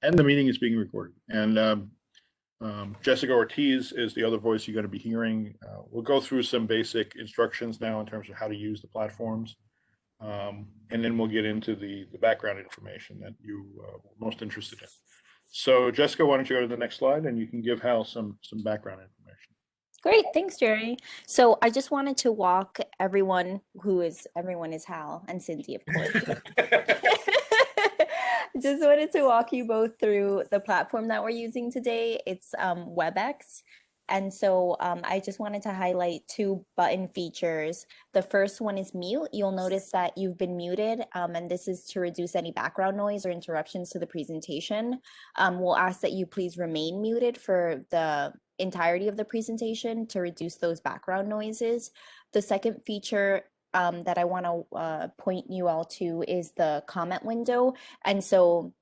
And the meeting is being recorded. And Jessica Ortiz is the other voice you're going to be hearing. We'll go through some basic instructions now in terms of how to use the platforms. And then we'll get into the background information that you were most interested in. So Jessica, why don't you go to the next slide and you can give Hal some background information. Great, thanks, Jerry. So I just wanted to walk everyone is Hal and Cindy, of course. Just wanted to walk you both through the platform that we're using today. It's WebEx. And so I just wanted to highlight two button features. The first one is mute. You'll notice that you've been muted, and this is to reduce any background noise or interruptions to the presentation. We'll ask that you please remain muted for the entirety of the presentation to reduce those background noises. The second feature that I want to point you all to is the comment window. And so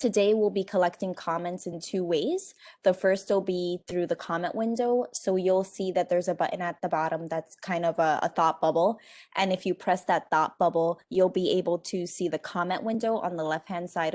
today we'll be collecting comments in two ways. The first will be through the comment window. So you'll see that there's a button at the bottom that's kind of a thought bubble. And if you press that thought bubble, you'll be able to see the comment window on the right-hand side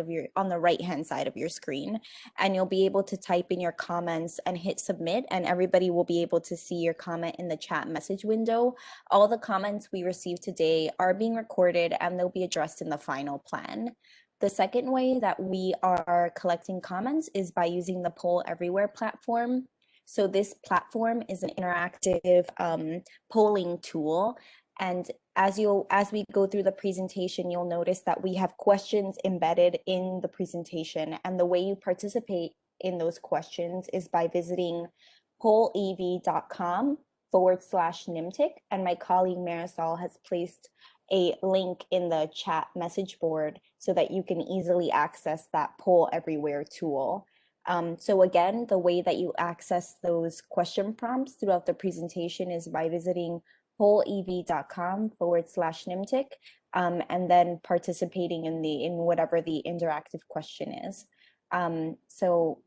of your screen. And you'll be able to type in your comments and hit submit, and everybody will be able to see your comment in the chat message window. All the comments we received today are being recorded and they'll be addressed in the final plan. The second way that we are collecting comments is by using the Poll Everywhere platform. So this platform is an interactive polling tool. And as we go through the presentation, you'll notice that we have questions embedded in the presentation. And the way you participate in those questions is by visiting pollev.com/NIMTIC. And my colleague Marisol has placed a link in the chat message board so that you can easily access that Poll Everywhere tool. So again, the way that you access those question prompts throughout the presentation is by visiting pollev.com/NIMTIC and then participating in whatever the interactive question is. So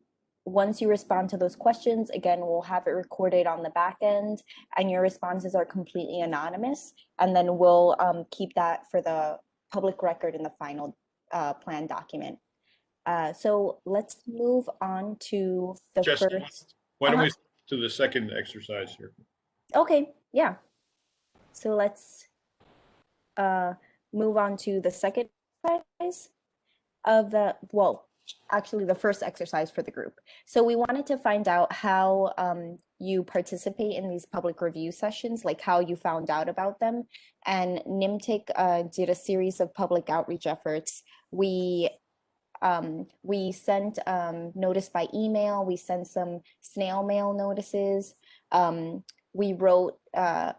once you respond to those questions, again, we'll have it recorded on the back end, and your responses are completely anonymous. And then we'll keep that for the public record in the final plan document. So let's move on to the first. Why don't we to the second exercise here? Okay, yeah. So let's move on to the second exercise of the, actually the first exercise for the group. So we wanted to find out how you participate in these public review sessions, like how you found out about them. And NIMTIC did a series of public outreach efforts. We sent notice by email, we sent some snail mail notices, we wrote an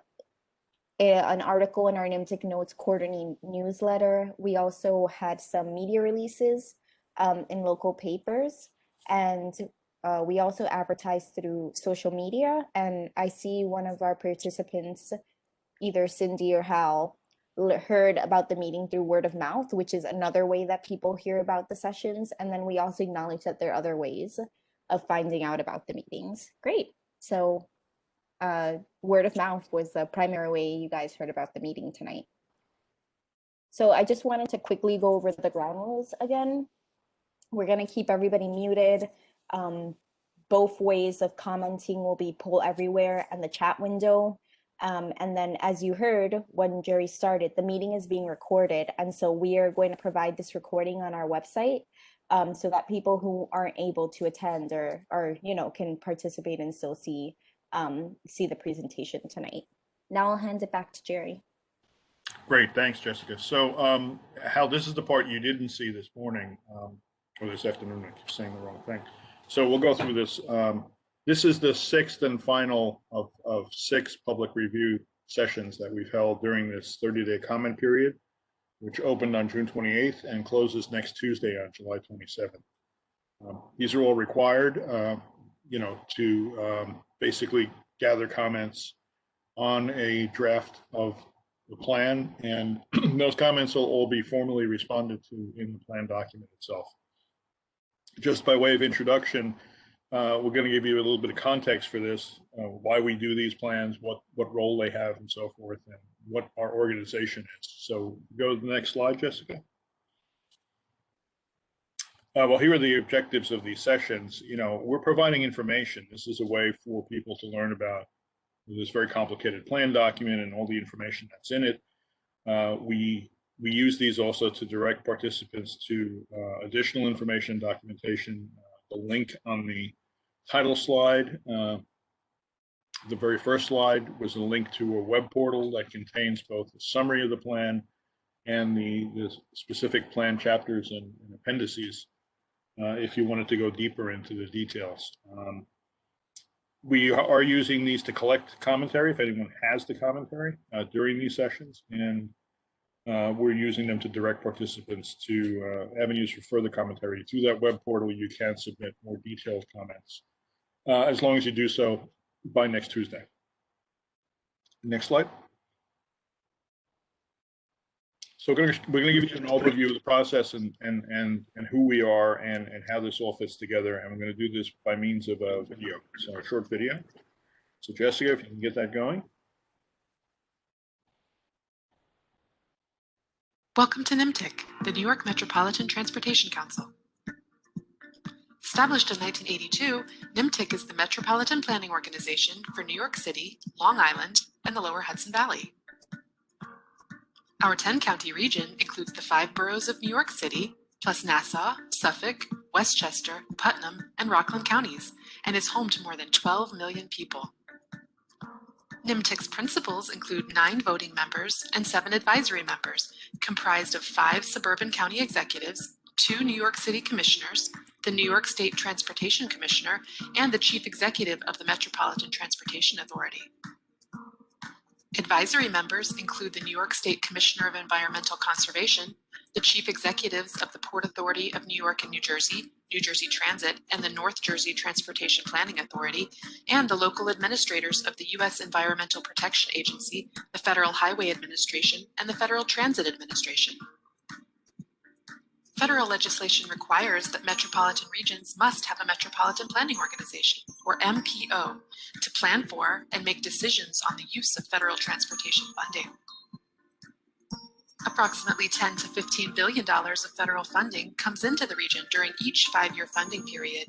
article in our NIMTIC Notes quarterly newsletter. We also had some media releases in local papers, and we also advertised through social media. And I see one of our participants, either Cindy or Hal, heard about the meeting through word of mouth, which is another way that people hear about the sessions. And then we also acknowledge that there are other ways of finding out about the meetings. Great. So word of mouth was the primary way you guys heard about the meeting tonight. So I just wanted to quickly go over the ground rules again. We're going to keep everybody muted. Both ways of commenting will be Poll Everywhere and the chat window. And then, as you heard when Jerry started, the meeting is being recorded. And so we are going to provide this recording on our website so that people who aren't able to attend or can participate and still see the presentation tonight. Now I'll hand it back to Jerry. Great, thanks, Jessica. So Hal, this is the part you didn't see this morning. Or this afternoon, I keep saying the wrong thing. So we'll go through this. This is the sixth and final of 6 public review sessions that we've held during this 30-day comment period, which opened on June 28th and closes next Tuesday on July 27th. These are all required, to basically gather comments on a draft of the plan, and those comments will all be formally responded to in the plan document itself. Just by way of introduction, we're going to give you a little bit of context for this, why we do these plans, what role they have, and so forth, and what our organization is. So go to the next slide, Jessica. Well, here are the objectives of these sessions. You know, we're providing information. This is a way for people to learn about this very complicated plan document and all the information that's in it. We use these also to direct participants to additional information, documentation. The link on the title slide, the very first slide, was a link to a web portal that contains both a summary of the plan and the specific plan chapters and appendices, if you wanted to go deeper into the details. We are using these to collect commentary, if anyone has the commentary, during these sessions, and we're using them to direct participants to avenues for further commentary. Through that web portal, you can submit more detailed comments, as long as you do so by next Tuesday. Next slide. So we're going to give you an overview of the process and who we are and how this all fits together. And we're going to do this by means of a video, so a short video. So Jessica, if you can get that going. Welcome to NMTIC, the New York Metropolitan Transportation Council. Established in 1982, NMTIC is the metropolitan planning organization for New York City, Long Island, and the Lower Hudson Valley. Our 10-county region includes the 5 boroughs of New York City, plus Nassau, Suffolk, Westchester, Putnam, and Rockland counties, and is home to more than 12 million people. NMTIC's principals include 9 voting members and 7 advisory members, comprised of 5 suburban county executives, 2 New York City commissioners, the New York State Transportation Commissioner, and the chief executive of the Metropolitan Transportation Authority. Advisory members include the New York State Commissioner of Environmental Conservation, the chief executives of the Port Authority of New York and New Jersey Transit, and the North Jersey Transportation Planning Authority, and the local administrators of the U.S. Environmental Protection Agency, the Federal Highway Administration, and the Federal Transit Administration. Federal legislation requires that metropolitan regions must have a Metropolitan Planning Organization, or MPO, to plan for and make decisions on the use of federal transportation funding. Approximately $10 to $15 billion of federal funding comes into the region during each 5-year funding period.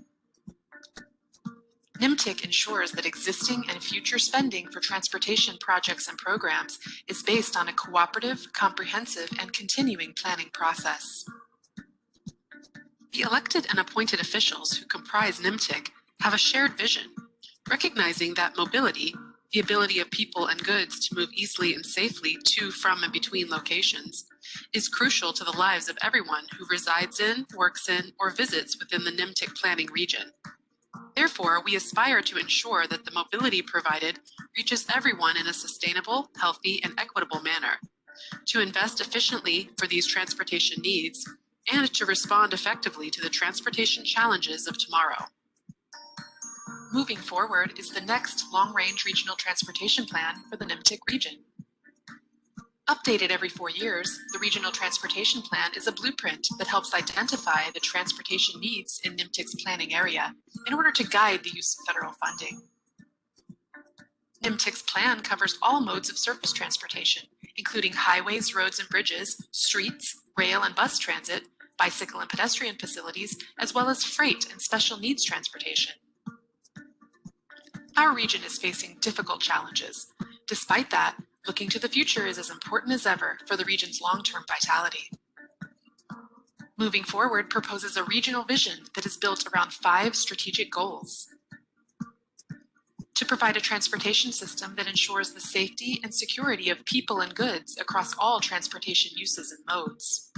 NMTIC ensures that existing and future spending for transportation projects and programs is based on a cooperative, comprehensive, and continuing planning process. The elected and appointed officials who comprise NMTIC have a shared vision, recognizing that mobility, the ability of people and goods to move easily and safely to, from, and between locations, is crucial to the lives of everyone who resides in, works in, or visits within the NMTIC planning region. Therefore, we aspire to ensure that the mobility provided reaches everyone in a sustainable, healthy, and equitable manner, to invest efficiently for these transportation needs, and to respond effectively to the transportation challenges of tomorrow. Moving forward is the next long-range regional transportation plan for the NMTIC region. Updated every 4 years, the Regional Transportation Plan is a blueprint that helps identify the transportation needs in NMTIC's planning area in order to guide the use of federal funding. NMTIC's plan covers all modes of surface transportation, including highways, roads and bridges, streets, rail and bus transit, bicycle and pedestrian facilities, as well as freight and special needs transportation. Our region is facing difficult challenges. Despite that, looking to the future is as important as ever for the region's long-term vitality. Moving Forward proposes a regional vision that is built around 5 strategic goals. To provide a transportation system that ensures the safety and security of people and goods across all transportation uses and modes.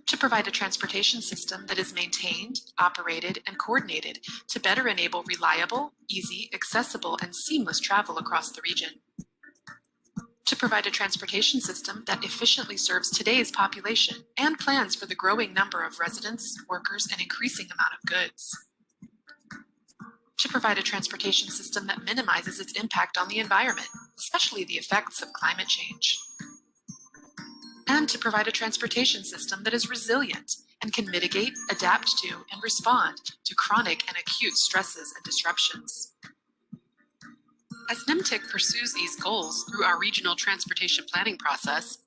To provide a transportation system that is maintained, operated, and coordinated to better enable reliable, easy, accessible, and seamless travel across the region. To provide a transportation system that efficiently serves today's population and plans for the growing number of residents, workers, and increasing amount of goods. To provide a transportation system that minimizes its impact on the environment, especially the effects of climate change. And to provide a transportation system that is resilient and can mitigate, adapt to, and respond to chronic and acute stresses and disruptions. As NMTIC pursues these goals through our regional transportation planning process,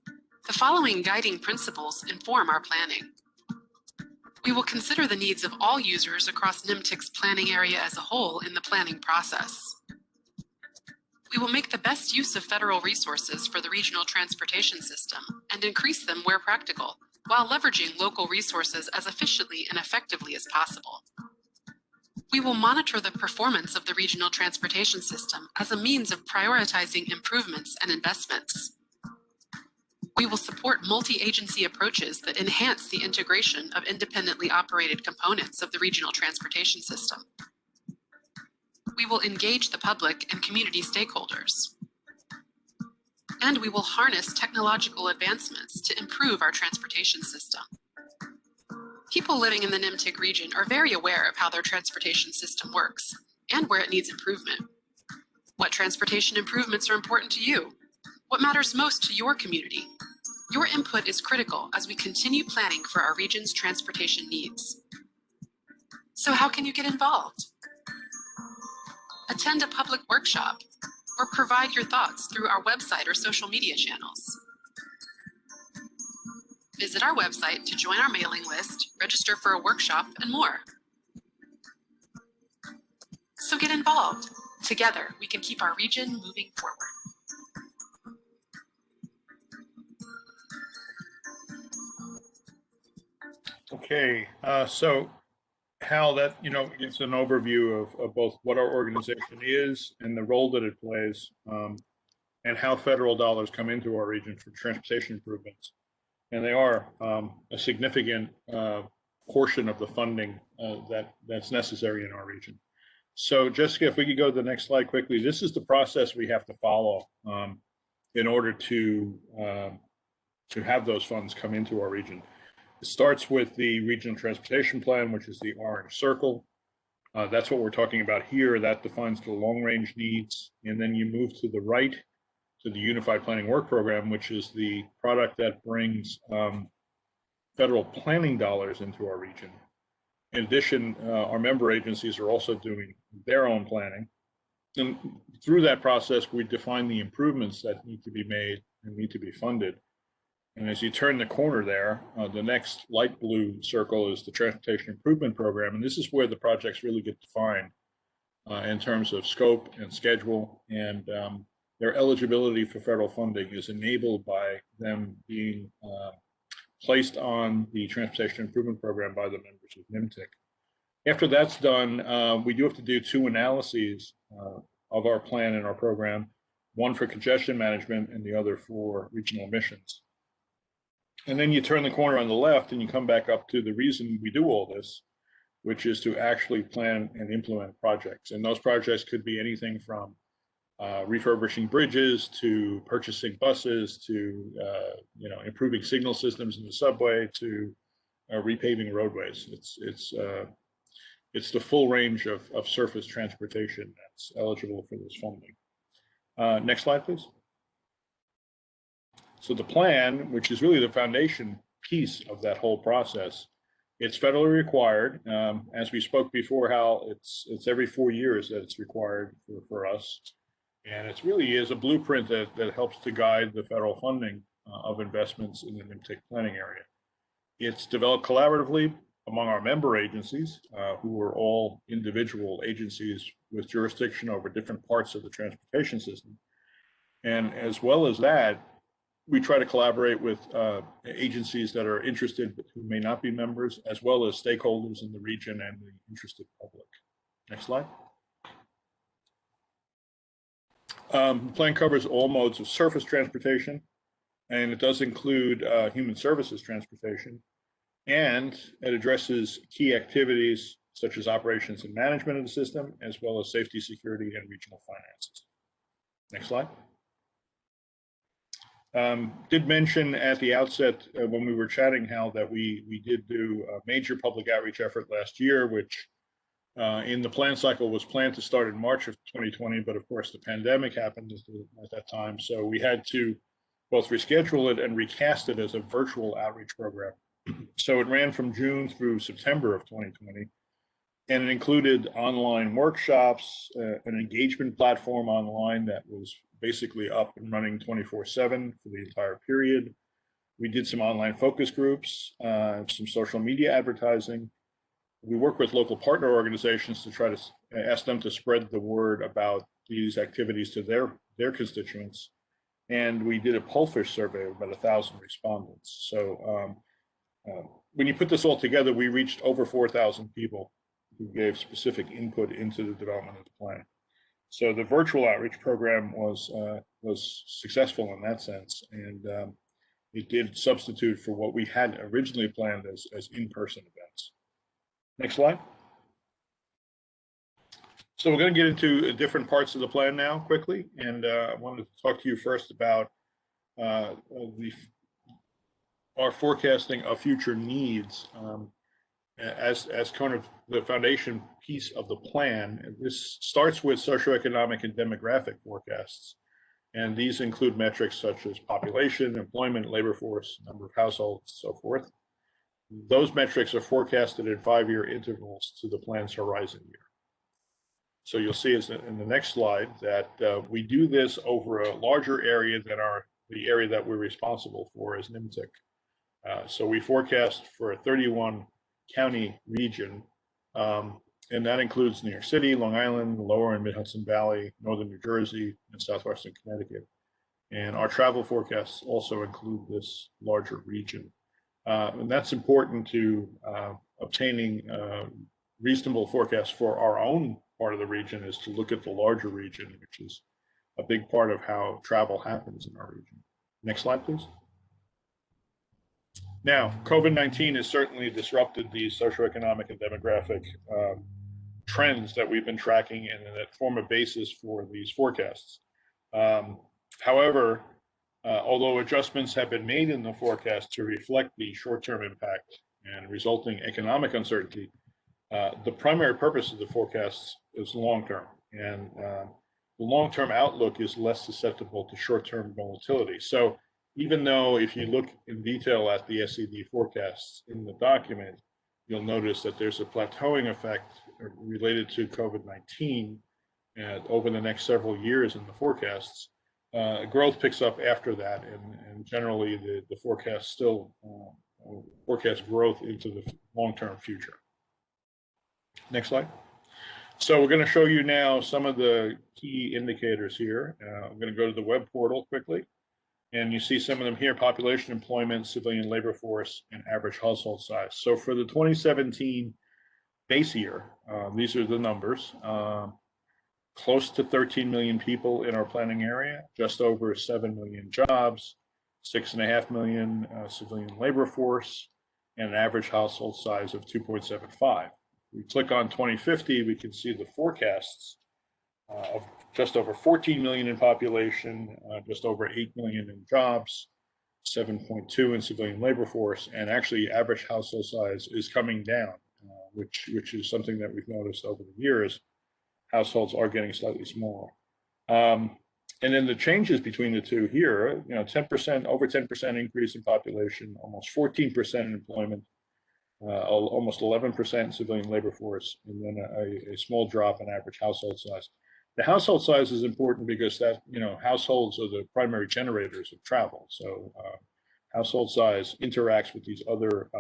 the following guiding principles inform our planning. We will consider the needs of all users across NIMTIC's planning area as a whole in the planning process. We will make the best use of federal resources for the regional transportation system and increase them where practical, while leveraging local resources as efficiently and effectively as possible. We will monitor the performance of the regional transportation system as a means of prioritizing improvements and investments. We will support multi-agency approaches that enhance the integration of independently operated components of the regional transportation system. We will engage the public and community stakeholders. And we will harness technological advancements to improve our transportation system. People living in the NIMTIC region are very aware of how their transportation system works and where it needs improvement. What transportation improvements are important to you? What matters most to your community? Your input is critical as we continue planning for our region's transportation needs. So how can you get involved? Attend a public workshop or provide your thoughts through our website or social media channels. Visit our website to join our mailing list, register for a workshop, and more. So get involved. Together, we can keep our region moving forward. Okay, so Hal, that gives an overview of both what our organization is and the role that it plays, and how federal dollars come into our region for transportation improvements. And they are a significant portion of the funding that's necessary in our region. So Jessica, if we could go to the next slide quickly, this is the process we have to follow in order to have those funds come into our region. It starts with the Regional Transportation Plan, which is the orange circle. That's what we're talking about here. That defines the long-range needs. And then you move to the right to the Unified Planning Work Program, which is the product that brings federal planning dollars into our region. In addition, our member agencies are also doing their own planning. And through that process, we define the improvements that need to be made and need to be funded. And as you turn the corner there, the next light blue circle is the Transportation Improvement Program. And this is where the projects really get defined in terms of scope and schedule. And their eligibility for federal funding is enabled by them being placed on the Transportation Improvement Program by the members of NIMTIC. After that's done, we do have to do two analyses of our plan and our program, one for congestion management and the other for regional emissions. And then you turn the corner on the left and you come back up to the reason we do all this, which is to actually plan and implement projects. And those projects could be anything from refurbishing bridges to purchasing buses to improving signal systems in the subway to repaving roadways. It's the full range of surface transportation that's eligible for this funding. Next slide, please. So the plan, which is really the foundation piece of that whole process, it's federally required. As we spoke before, Hal, it's every 4 years that it's required for us. And it really is a blueprint that helps to guide the federal funding of investments in the NIMTIC planning area. It's developed collaboratively among our member agencies, who are all individual agencies with jurisdiction over different parts of the transportation system. And as well as that, we try to collaborate with agencies that are interested but who may not be members, as well as stakeholders in the region and the interested public. Next slide. The plan covers all modes of surface transportation, and it does include human services transportation, and it addresses key activities such as operations and management of the system, as well as safety, security, and regional finances. Next slide. Did mention at the outset when we were chatting, Hal, that we did do a major public outreach effort last year, which in the plan cycle was planned to start in March of 2020, but of course the pandemic happened at that time. So we had to both reschedule it and recast it as a virtual outreach program. So it ran from June through September of 2020, and it included online workshops, an engagement platform online that was basically up and running 24/7 for the entire period. We did some online focus groups, some social media advertising. We work with local partner organizations to try to ask them to spread the word about these activities to their constituents. And we did a pollfish survey of about 1,000 respondents. So when you put this all together, we reached over 4,000 people who gave specific input into the development of the plan. So the virtual outreach program was successful in that sense, and it did substitute for what we had originally planned as in-person events. Next slide. So we're going to get into different parts of the plan now quickly, and I wanted to talk to you first about our forecasting of future needs as kind of the foundation piece of the plan. This starts with socioeconomic and demographic forecasts, and these include metrics such as population, employment, labor force, number of households, so forth. Those metrics are forecasted in 5-year intervals to the plan's horizon year. So you'll see in the next slide that we do this over a larger area than the area that we're responsible for as NMTIC. So we forecast for a 31 county region, and that includes New York City, Long Island, Lower and Mid-Hudson Valley, Northern New Jersey, and Southwestern Connecticut. And our travel forecasts also include this larger region. And that's important to obtaining reasonable forecasts for our own part of the region, is to look at the larger region, which is a big part of how travel happens in our region. Next slide, please. Now, COVID-19 has certainly disrupted the socioeconomic and demographic trends that we've been tracking and that form a basis for these forecasts. However, although adjustments have been made in the forecast to reflect the short-term impact and resulting economic uncertainty, the primary purpose of the forecasts is long-term, and the long-term outlook is less susceptible to short-term volatility. So even though if you look in detail at the SED forecasts in the document, you'll notice that there's a plateauing effect related to COVID-19 over the next several years in the forecasts. Growth picks up after that, and generally the forecast still forecast growth into the long-term future. Next slide. So we're going to show you now some of the key indicators here. I'm going to go to the web portal quickly, and you see some of them here: population, employment, civilian labor force, and average household size. So for the 2017 base year, these are the numbers. Close to 13 million people in our planning area, just over 7 million jobs, 6.5 million civilian labor force, and an average household size of 2.75. We click on 2050, we can see the forecasts of just over 14 million in population, just over 8 million in jobs, 7.2 in civilian labor force, and actually average household size is coming down, which is something that we've noticed over the years. Households are getting slightly smaller. And then the changes between the two here, 10%, over 10% increase in population, almost 14% in employment, almost 11% in civilian labor force, and then a small drop in average household size. The household size is important because that, households are the primary generators of travel. So household size interacts with these other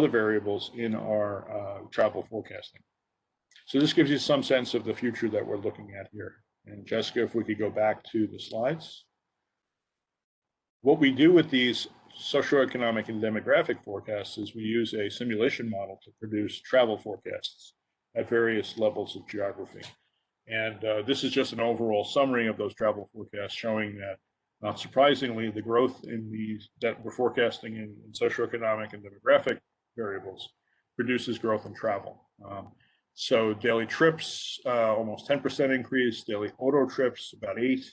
variables in our travel forecasting. So this gives you some sense of the future that we're looking at here. And Jessica, if we could go back to the slides. What we do with these socioeconomic and demographic forecasts is we use a simulation model to produce travel forecasts at various levels of geography. And this is just an overall summary of those travel forecasts showing that, not surprisingly, the growth in these that we're forecasting in socioeconomic and demographic variables produces growth in travel. So daily trips, almost 10% increase, daily auto trips, about 8,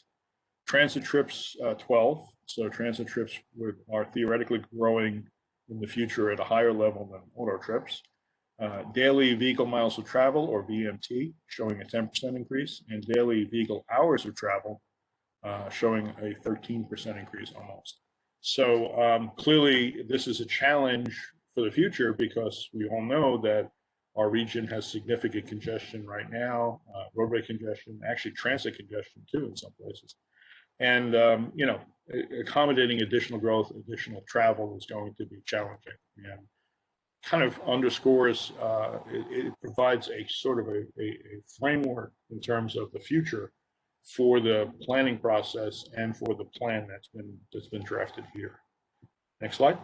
transit trips, 12. So transit trips are theoretically growing in the future at a higher level than auto trips. Daily vehicle miles of travel, or VMT, showing a 10% increase, and daily vehicle hours of travel showing a 13% increase almost. So clearly this is a challenge for the future because we all know that our region has significant congestion right now, roadway congestion, actually transit congestion too in some places. And, accommodating additional growth, additional travel is going to be challenging. And kind of underscores, it provides a sort of a framework in terms of the future for the planning process and for the plan that's been drafted here. Next slide.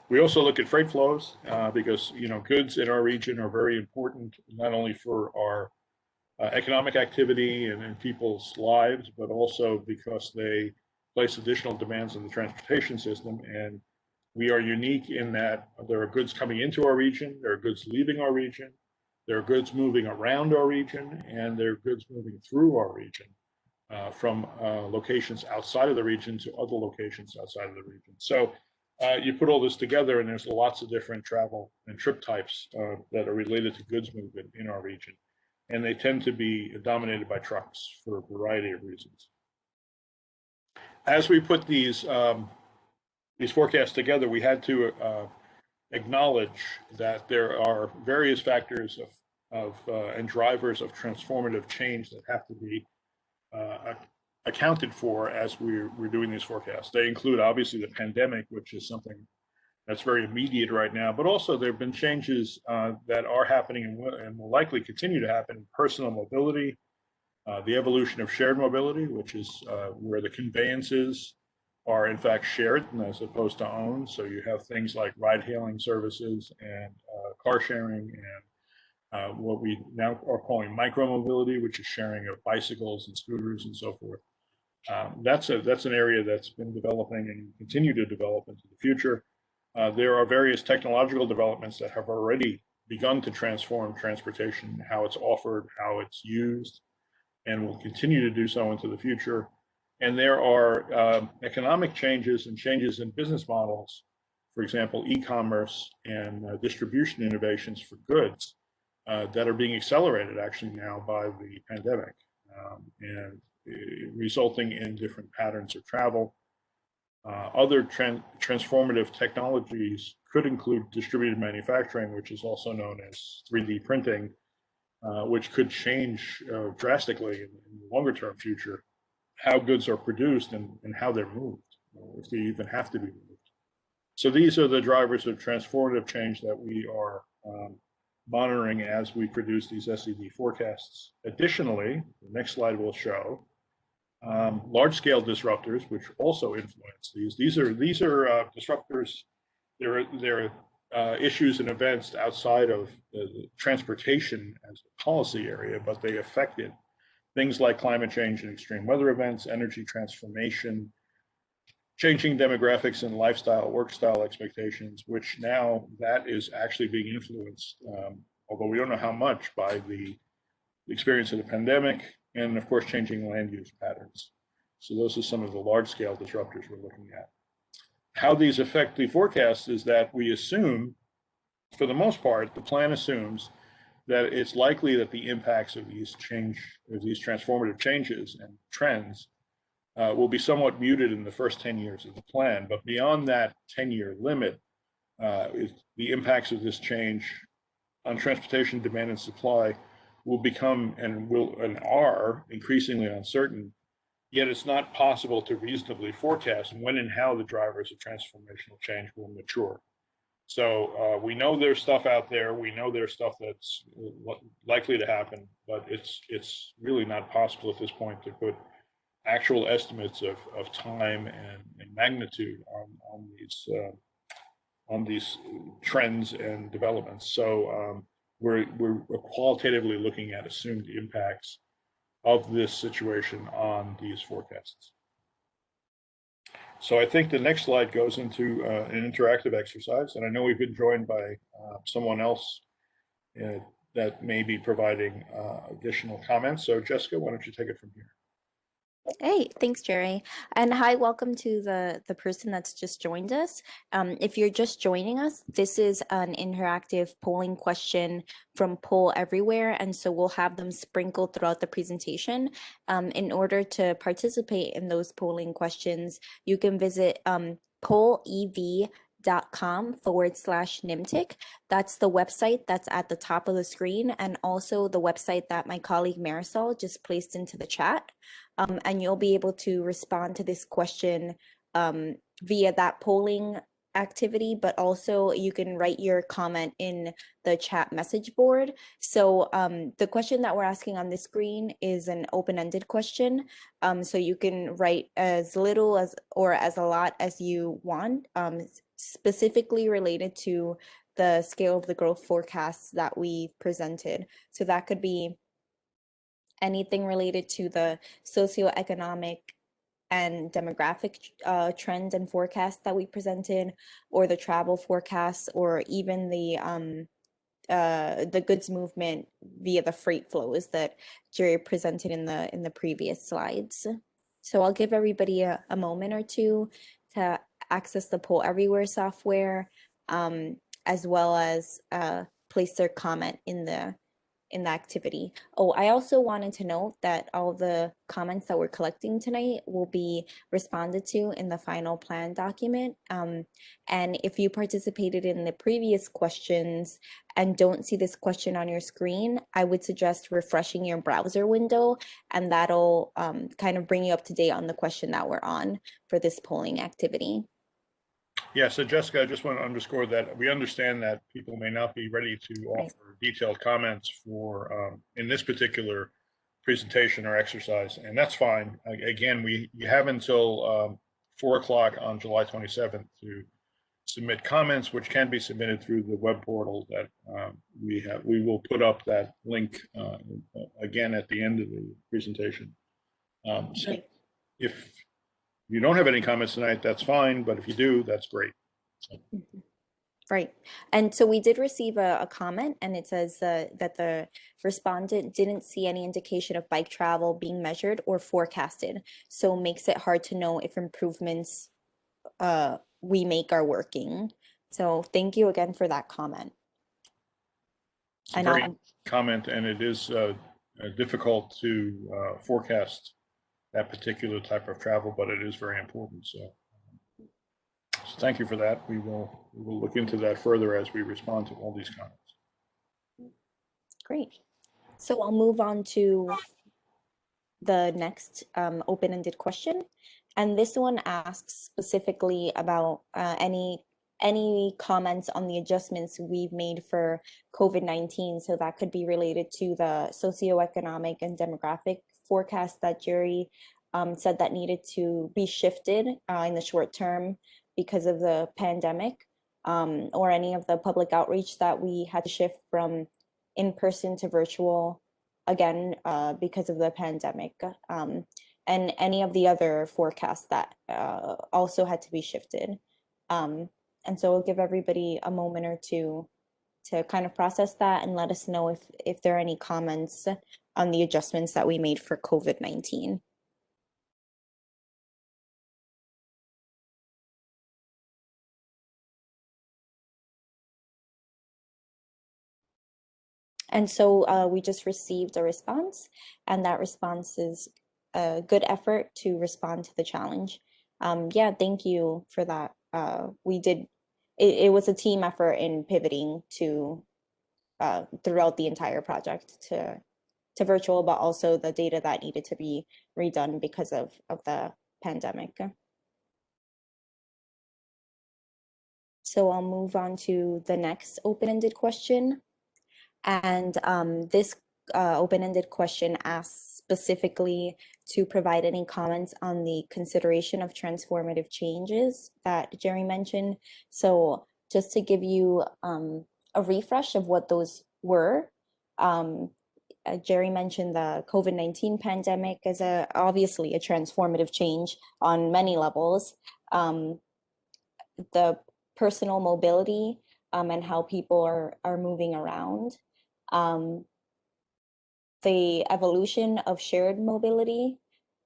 We also look at freight flows because goods in our region are very important, not only for our economic activity and people's lives, but also because they place additional demands on the transportation system. And we are unique in that there are goods coming into our region, there are goods leaving our region, there are goods moving around our region, and there are goods moving through our region from locations outside of the region to other locations outside of the region. So you put all this together, and there's lots of different travel and trip types that are related to goods movement in our region. And they tend to be dominated by trucks for a variety of reasons. As we put these forecasts together, we had to acknowledge that there are various factors and drivers of transformative change that have to be accounted for as we're doing these forecasts. They include obviously the pandemic, which is something that's very immediate right now, but also there have been changes that are happening and will likely continue to happen in personal mobility, the evolution of shared mobility, which is where the conveyances are in fact shared as opposed to owned. So you have things like ride-hailing services and car sharing and what we now are calling micromobility, which is sharing of bicycles and scooters and so forth. That's an area that's been developing and continue to develop into the future. There are various technological developments that have already begun to transform transportation, how it's offered, how it's used, and will continue to do so into the future. And there are economic changes and changes in business models, for example, e-commerce and distribution innovations for goods that are being accelerated actually now by the pandemic and resulting in different patterns of travel. Other transformative technologies could include distributed manufacturing, which is also known as 3D printing, which could change drastically in the longer term future how goods are produced and how they're moved, if they even have to be moved. So these are the drivers of transformative change that we are monitoring as we produce these SED forecasts. Additionally, the next slide will show large-scale disruptors, which also influence these. These are disruptors. They're issues and events outside of the transportation as a policy area, but they affected things like climate change and extreme weather events, energy transformation, changing demographics and lifestyle, work style expectations, which now that is actually being influenced, although we don't know how much, by the experience of the pandemic and of course changing land use patterns. So those are some of the large scale disruptors we're looking at. How these affect the forecast is that we assume, for the most part, the plan assumes that it's likely that the impacts of these transformative changes and trends will be somewhat muted in the first 10 years of the plan. But beyond that 10-year limit, the impacts of this change on transportation demand and supply will become and are increasingly uncertain. Yet it's not possible to reasonably forecast when and how the drivers of transformational change will mature. So we know there's stuff out there. We know there's stuff that's likely to happen, but it's really not possible at this point to put actual estimates of time and magnitude on these trends and developments. So we're qualitatively looking at assumed impacts of this situation on these forecasts. So I think the next slide goes into an interactive exercise, and I know we've been joined by someone else that may be providing additional comments. So Jessica, why don't you take it from here? Hey, thanks, Jerry. And hi, welcome to the person that's just joined us. If you're just joining us, this is an interactive polling question from Poll Everywhere. And so we'll have them sprinkled throughout the presentation. In order to participate in those polling questions, you can visit pollev.com/NIMTIC. That's the website that's at the top of the screen, and also the website that my colleague Marisol just placed into the chat. and you'll be able to respond to this question via that polling activity, but also you can write your comment in the chat message board. So the question that we're asking on the screen is an open-ended question. So you can write as little as or as a lot as you want, specifically related to the scale of the growth forecasts that we presented. So that could be anything related to the socioeconomic and demographic trends and forecasts that we presented, or the travel forecasts, or even the goods movement via the freight flows that Jerry presented in the previous slides. So I'll give everybody a moment or two to access the Poll Everywhere software, as well as place their comment in the activity. Oh, I also wanted to note that all the comments that we're collecting tonight will be responded to in the final plan document. And if you participated in the previous questions and don't see this question on your screen, I would suggest refreshing your browser window, and that'll kind of bring you up to date on the question that we're on for this polling activity. Yeah, so Jessica, I just want to underscore that we understand that people may not be ready to offer detailed comments for in this particular presentation or exercise, and that's fine. Again, you have until 4 o'clock on July 27th to submit comments, which can be submitted through the web portal that we have. We will put up that link again at the end of the presentation. So if you don't have any comments tonight, that's fine, but if you do, that's great. So. Right. And so we did receive a comment, and it says that the respondent didn't see any indication of bike travel being measured or forecasted. So it makes it hard to know if improvements we make are working. So thank you again for that comment. It's a very comment, and it is difficult to forecast that particular type of travel, but it is very important. So thank you for that. We will look into that further as we respond to all these comments. Great. So I'll move on to the next open-ended question. And this one asks specifically about any comments on the adjustments we've made for COVID-19. So that could be related to the socioeconomic and demographic forecast that Jerry said that needed to be shifted in the short term because of the pandemic, or any of the public outreach that we had to shift from in-person to virtual, again, because of the pandemic, and any of the other forecasts that also had to be shifted. And so we'll give everybody a moment or two to kind of process that and let us know if there are any comments on the adjustments that we made for COVID-19. And so we just received a response, and that response is a good effort to respond to the challenge. Yeah, thank you for that. It was a team effort in pivoting to throughout the entire project to virtual, but also the data that needed to be redone because of the pandemic. So I'll move on to the next open-ended question. And this open-ended question asks specifically to provide any comments on the consideration of transformative changes that Jerry mentioned. So just to give you a refresh of what those were, Jerry mentioned the COVID-19 pandemic as obviously a transformative change on many levels. The personal mobility and how people are moving around. The evolution of shared mobility,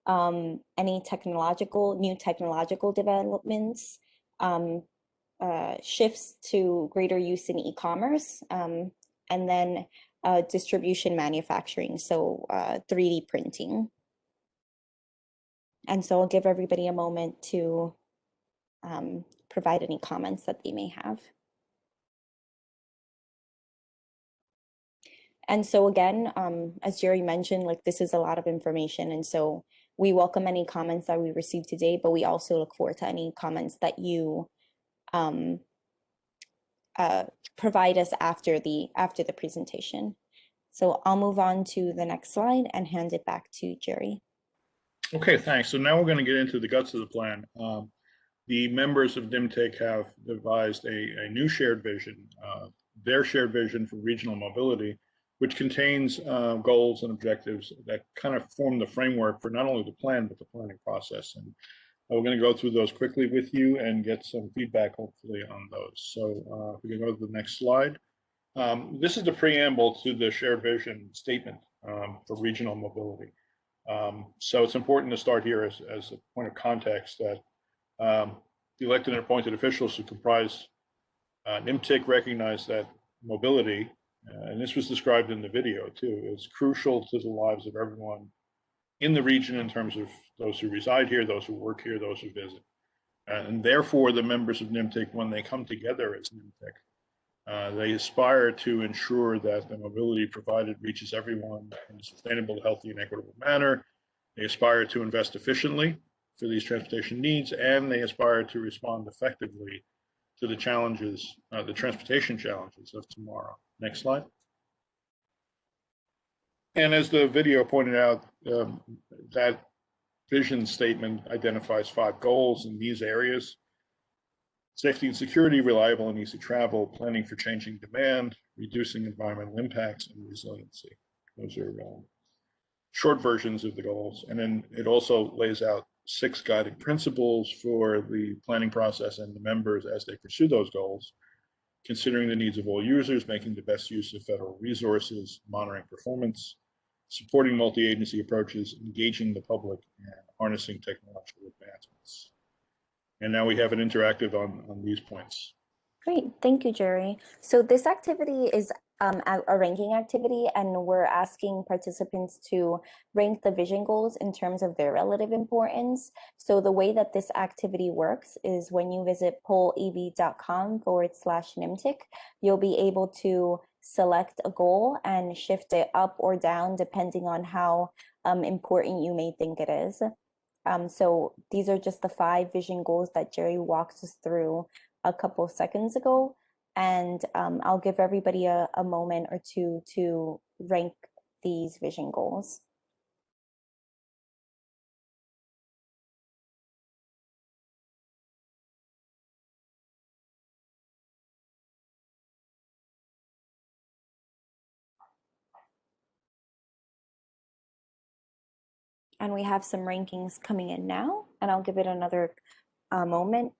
any new technological developments, shifts to greater use in e-commerce, and then distribution manufacturing, so 3D printing. And so I'll give everybody a moment to provide any comments that they may have. And so again, as Jerry mentioned, like this is a lot of information. And so we welcome any comments that we receive today, but we also look forward to any comments that you provide us after the presentation. So I'll move on to the next slide and hand it back to Jerry. Okay, thanks. So now we're going to get into the guts of the plan. The members of NIMTIC have devised a new shared vision, their shared vision for regional mobility, which contains goals and objectives that kind of form the framework for not only the plan, but the planning process. And we're going to go through those quickly with you and get some feedback, hopefully, on those. So if we can go to the next slide. This is the preamble to the shared vision statement for regional mobility. So it's important to start here as a point of context that the elected and appointed officials who comprise NIMTIC recognize that mobility, and this was described in the video too, is crucial to the lives of everyone in the region in terms of those who reside here, those who work here, those who visit. And therefore, the members of NIMTIC, when they come together as NIMTIC, they aspire to ensure that the mobility provided reaches everyone in a sustainable, healthy, and equitable manner. They aspire to invest efficiently for these transportation needs, and they aspire to respond effectively to the challenges, the transportation challenges of tomorrow. Next slide. And as the video pointed out, that vision statement identifies 5 goals in these areas: safety and security, reliable and easy travel, planning for changing demand, reducing environmental impacts, and resiliency. Those are short versions of the goals. And then it also lays out 6 guiding principles for the planning process and the members as they pursue those goals, considering the needs of all users, making the best use of federal resources, monitoring performance, supporting multi-agency approaches, engaging the public, and harnessing technological advancements. And now we have an interactive on these points. Great, thank you, Jerry. So this activity is a ranking activity, and we're asking participants to rank the vision goals in terms of their relative importance. So the way that this activity works is when you visit polev.com/NIMTIC, you'll be able to select a goal and shift it up or down depending on how important you may think it is. So these are just the 5 vision goals that Jerry walked us through a couple of seconds ago. And I'll give everybody a moment or two to rank these vision goals. And we have some rankings coming in now, and I'll give it another moment.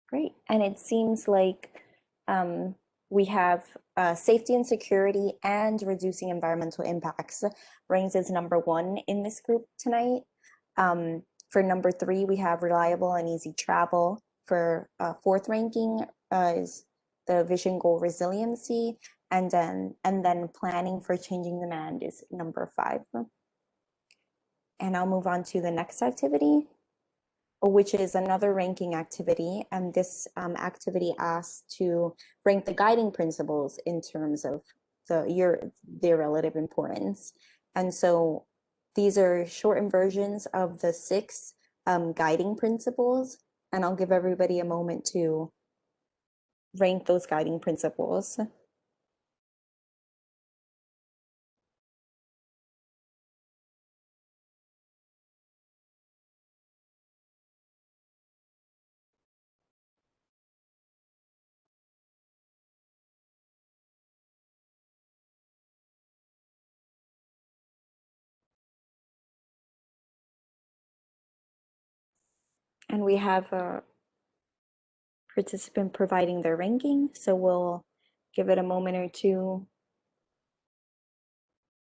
Great, and it seems like we have safety and security and reducing environmental impacts ranks as number 1 in this group tonight. For number 3, we have reliable and easy travel. For 4th ranking is the vision goal resiliency, and then planning for changing demand is number 5. And I'll move on to the next activity, which is another ranking activity. And this activity asks to rank the guiding principles in terms of their relative importance. And so these are shortened versions of the 6 guiding principles. And I'll give everybody a moment to rank those guiding principles. And we have a participant providing their ranking, so we'll give it a moment or two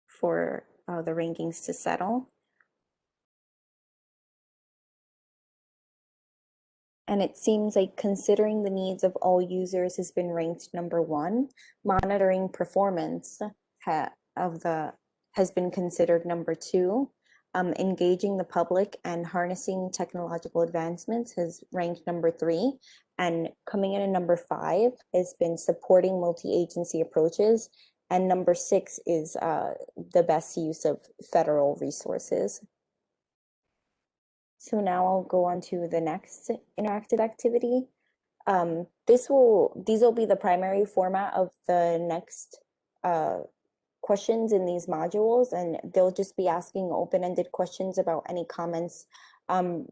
for the rankings to settle. And it seems like considering the needs of all users has been ranked number 1. Monitoring performance has been considered number 2. engaging the public and harnessing technological advancements has ranked number 3. And coming in at number 5 has been supporting multi-agency approaches. And number 6 is the best use of federal resources. So now I'll go on to the next interactive activity. These will be the primary format of the next questions in these modules, and they'll just be asking open-ended questions about any comments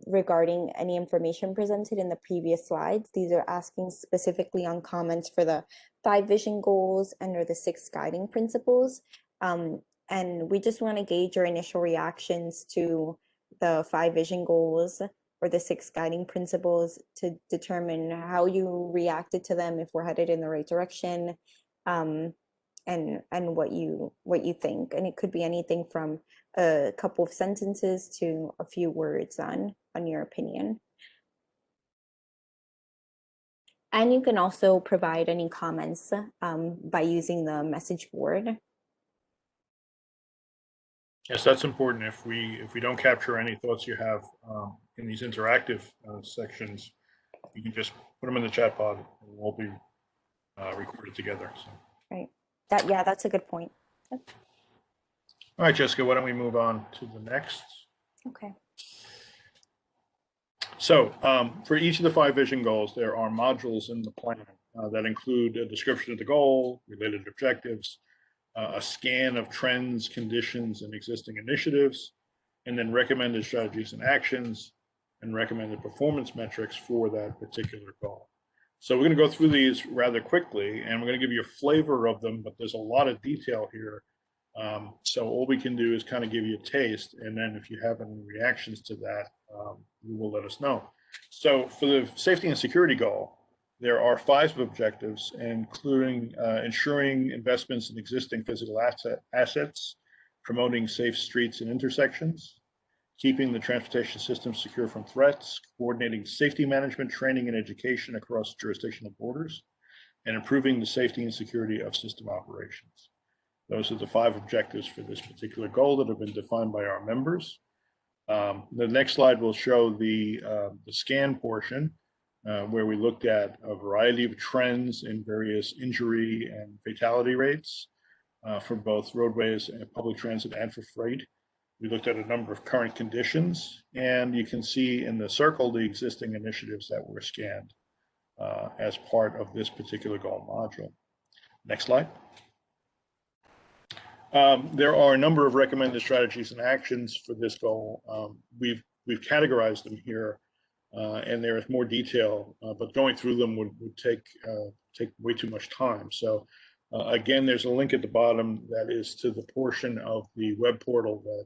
regarding any information presented in the previous slides. These are asking specifically on comments for the 5 vision goals and or the 6 guiding principles. And we just want to gauge your initial reactions to the 5 vision goals or the 6 guiding principles to determine how you reacted to them, if we're headed in the right direction, and what you think. And it could be anything from a couple of sentences to a few words on your opinion. And you can also provide any comments by using the message board. Yes, that's important. If we don't capture any thoughts you have in these interactive sections, you can just put them in the chat pod and we'll be recorded together. So. Right. That's a good point. Yep. All right, Jessica, why don't we move on to the next? Okay. So for each of the 5 vision goals, there are modules in the plan that include a description of the goal, related objectives, a scan of trends, conditions, and existing initiatives, and then recommended strategies and actions, and recommended performance metrics for that particular goal. So we're going to go through these rather quickly, and we're going to give you a flavor of them, but there's a lot of detail here. So all we can do is kind of give you a taste, and then if you have any reactions to that, you will let us know. So for the safety and security goal, there are 5 objectives, including ensuring investments in existing physical assets, promoting safe streets and intersections, keeping the transportation system secure from threats, coordinating safety management, training, and education across jurisdictional borders, and improving the safety and security of system operations. Those are the 5 objectives for this particular goal that have been defined by our members. The next slide will show the scan portion, where we looked at a variety of trends in various injury and fatality rates for both roadways and public transit and for freight. We looked at a number of current conditions, and you can see in the circle the existing initiatives that were scanned as part of this particular goal module. Next slide. There are a number of recommended strategies and actions for this goal. We've categorized them here, and there is more detail, but going through them would take way too much time. So again, there's a link at the bottom that is to the portion of the web portal that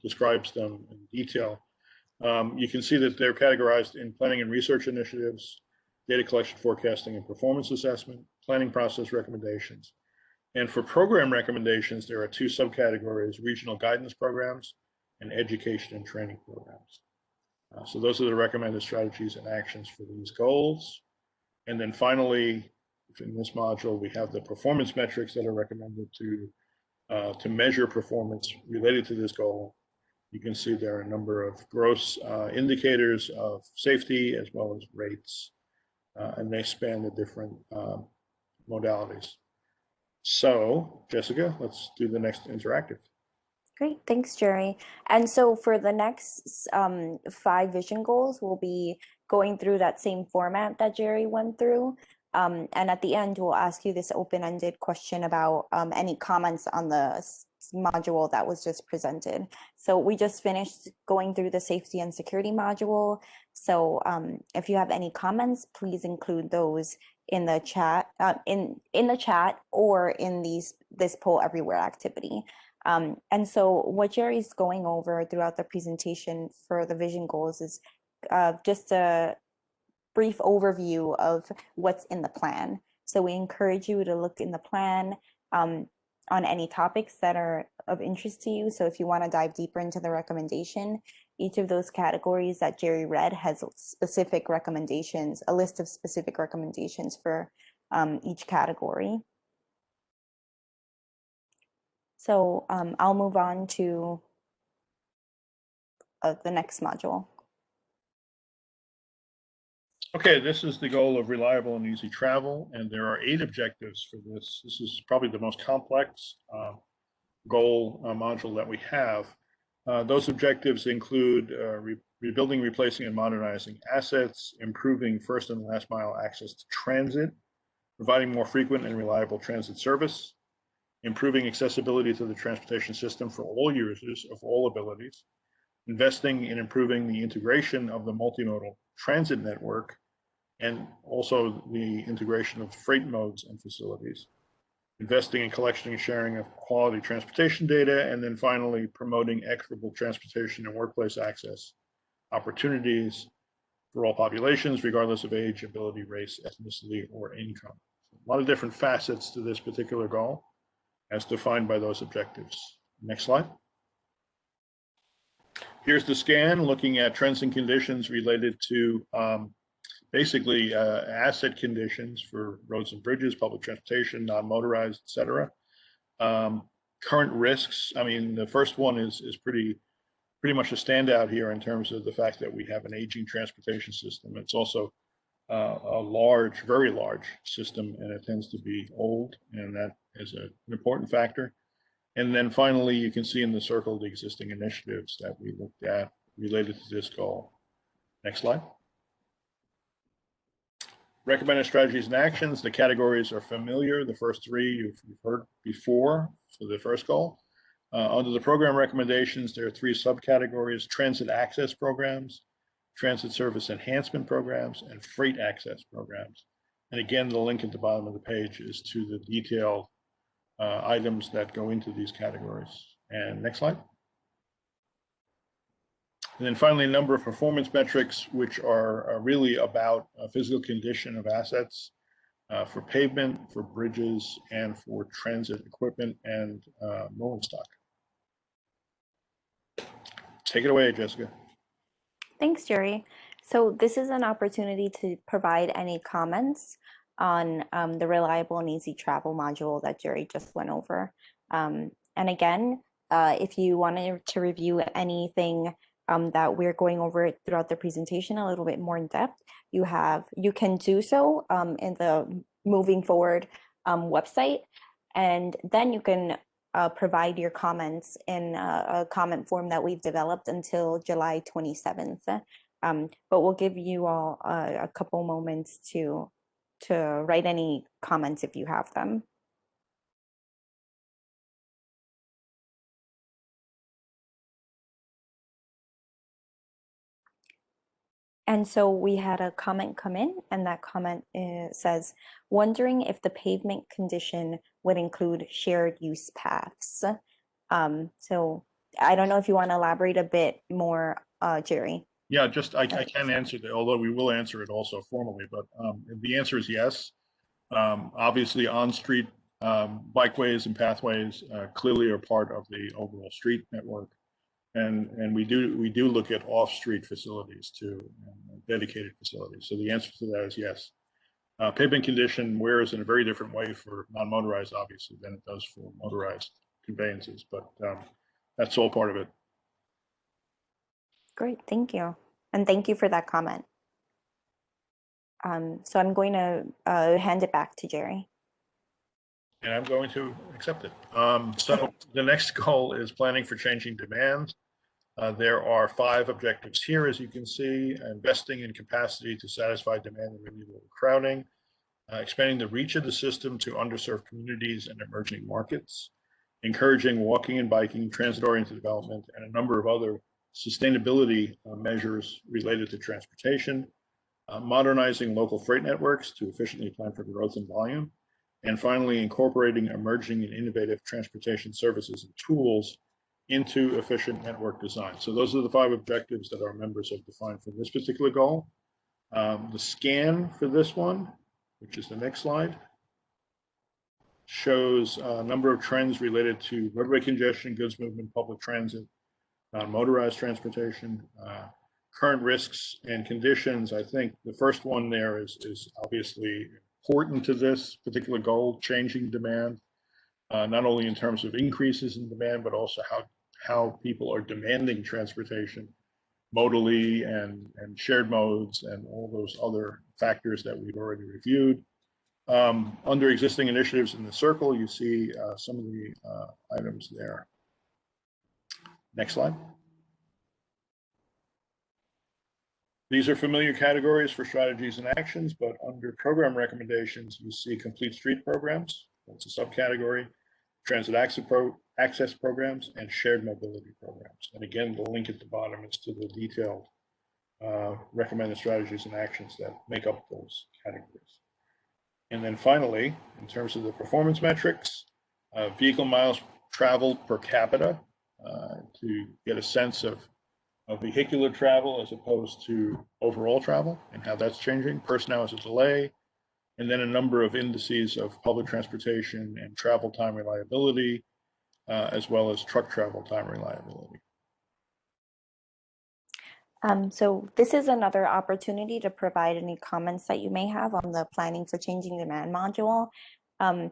describes them in detail. You can see that they're categorized in planning and research initiatives, data collection, forecasting, and performance assessment, planning process recommendations. And for program recommendations, there are 2 subcategories: regional guidance programs and education and training programs. So those are the recommended strategies and actions for these goals. And then finally, in this module, we have the performance metrics that are recommended to measure performance related to this goal. You can see there are a number of gross indicators of safety as well as rates, and they span the different modalities. So, Jessica, let's do the next interactive. Great, thanks, Jerry. And so for the next 5 vision goals, we'll be going through that same format that Jerry went through. And at the end, we'll ask you this open-ended question about any comments on the module that was just presented. So we just finished going through the safety and security module. So if you have any comments, please include those in the chat, in the chat or in this poll everywhere activity. And so what Jerry's going over throughout the presentation for the vision goals is just a brief overview of what's in the plan. So we encourage you to look in the plan on any topics that are of interest to you. So if you want to dive deeper into the recommendation, each of those categories that Jerry read has specific recommendations, a list of specific recommendations for each category. So I'll move on to the next module. Okay, this is the goal of reliable and easy travel, and there are 8 objectives for this. This is probably the most complex goal module that we have. Those objectives include rebuilding, replacing, and modernizing assets, improving first and last mile access to transit, providing more frequent and reliable transit service, improving accessibility to the transportation system for all users of all abilities, investing in improving the integration of the multimodal transit network, and also the integration of freight modes and facilities, investing in collection and sharing of quality transportation data, and then finally promoting equitable transportation and workplace access opportunities for all populations, regardless of age, ability, race, ethnicity, or income. A lot of different facets to this particular goal as defined by those objectives. Next slide. Here's the scan looking at trends and conditions related to basically asset conditions for roads and bridges, public transportation, non-motorized, et cetera. Current risks, I mean, the first one is pretty much a standout here in terms of the fact that we have an aging transportation system. It's also a large, very large system, and it tends to be old, and that is an important factor. And then finally, you can see in the circle the existing initiatives that we looked at related to this goal. Next slide. Recommended strategies and actions. The categories are familiar. The first 3 you've heard before for the first goal. Under the program recommendations, there are 3 subcategories: transit access programs, transit service enhancement programs, and freight access programs. And again, the link at the bottom of the page is to the detailed items that go into these categories. And next slide. And then finally, a number of performance metrics, which are really about physical condition of assets for pavement, for bridges, and for transit equipment and rolling stock. Take it away, Jessica. Thanks, Jerry. So this is an opportunity to provide any comments on the reliable and easy travel module that Jerry just went over. And again, if you wanted to review anything that we're going over throughout the presentation a little bit more in depth, you can do so in the Moving Forward website, and then you can provide your comments in a comment form that we've developed until July 27th. But we'll give you all a couple moments to write any comments if you have them. And so we had a comment come in, and that comment says, wondering if the pavement condition would include shared use paths. So I don't know if you want to elaborate a bit more, Jerry. Yeah, I can answer that, although we will answer it also formally, but the answer is yes. Obviously, on-street bikeways and pathways clearly are part of the overall street network. And we do look at off-street facilities too, dedicated facilities. So the answer to that is yes. Pavement condition wears in a very different way for non-motorized, obviously, than it does for motorized conveyances, but that's all part of it. Great, thank you. And thank you for that comment. So I'm going to hand it back to Jerry. And I'm going to accept it. So the next goal is planning for changing demand. There are 5 objectives here, as you can see: investing in capacity to satisfy demand and relieve overcrowding, expanding the reach of the system to underserved communities and emerging markets, encouraging walking and biking, transit-oriented development, and a number of other sustainability measures related to transportation, modernizing local freight networks to efficiently plan for growth and volume, and finally, incorporating emerging and innovative transportation services and tools into efficient network design. So those are the 5 objectives that our members have defined for this particular goal. The scan for this one, which is the next slide, shows a number of trends related to roadway congestion, goods movement, public transit, non-motorized transportation, current risks and conditions. I think the first one there is obviously important to this particular goal: changing demand, not only in terms of increases in demand, but also how people are demanding transportation modally and shared modes and all those other factors that we've already reviewed. Under existing initiatives in the circle, you see some of the items there. Next slide. These are familiar categories for strategies and actions, but under program recommendations, you see complete street programs. That's a subcategory. Transit access programs and shared mobility programs. And again, the link at the bottom is to the detailed recommended strategies and actions that make up those categories. And then finally, in terms of the performance metrics, vehicle miles traveled per capita to get a sense of vehicular travel as opposed to overall travel and how that's changing. Personnel is a delay, and then a number of indices of public transportation and travel time reliability, as well as truck travel time reliability. So this is another opportunity to provide any comments that you may have on the planning for changing demand module.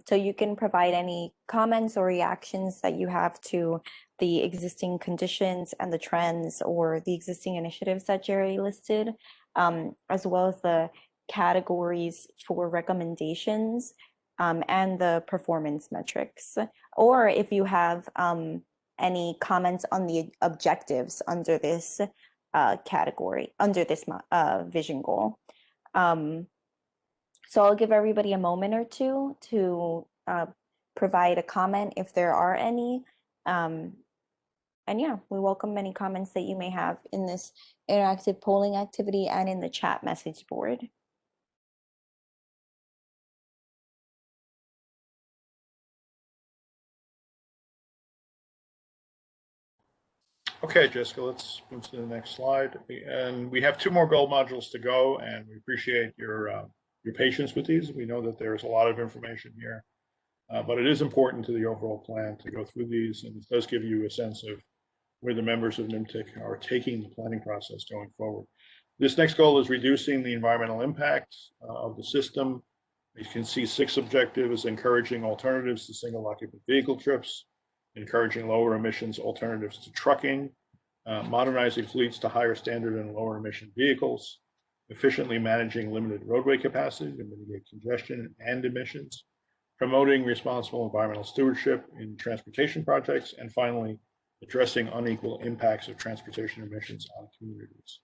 So you can provide any comments or reactions that you have to the existing conditions and the trends or the existing initiatives that Jerry listed, as well as the categories for recommendations and the performance metrics. Or if you have any comments on the objectives under this category, under this vision goal. So I'll give everybody a moment or two to provide a comment if there are any. And yeah, we welcome any comments that you may have in this interactive polling activity and in the chat message board. Okay, Jessica, let's move to the next slide. And we have 2 more goal modules to go, and we appreciate your patience with these. We know that there's a lot of information here, but it is important to the overall plan to go through these, and it does give you a sense of where the members of NMTIC are taking the planning process going forward. This next goal is reducing the environmental impact of the system. You can see 6 objectives: encouraging alternatives to single occupant vehicle trips, encouraging lower emissions alternatives to trucking, modernizing fleets to higher standard and lower emission vehicles, efficiently managing limited roadway capacity to mitigate congestion and emissions, promoting responsible environmental stewardship in transportation projects, and finally, addressing unequal impacts of transportation emissions on communities.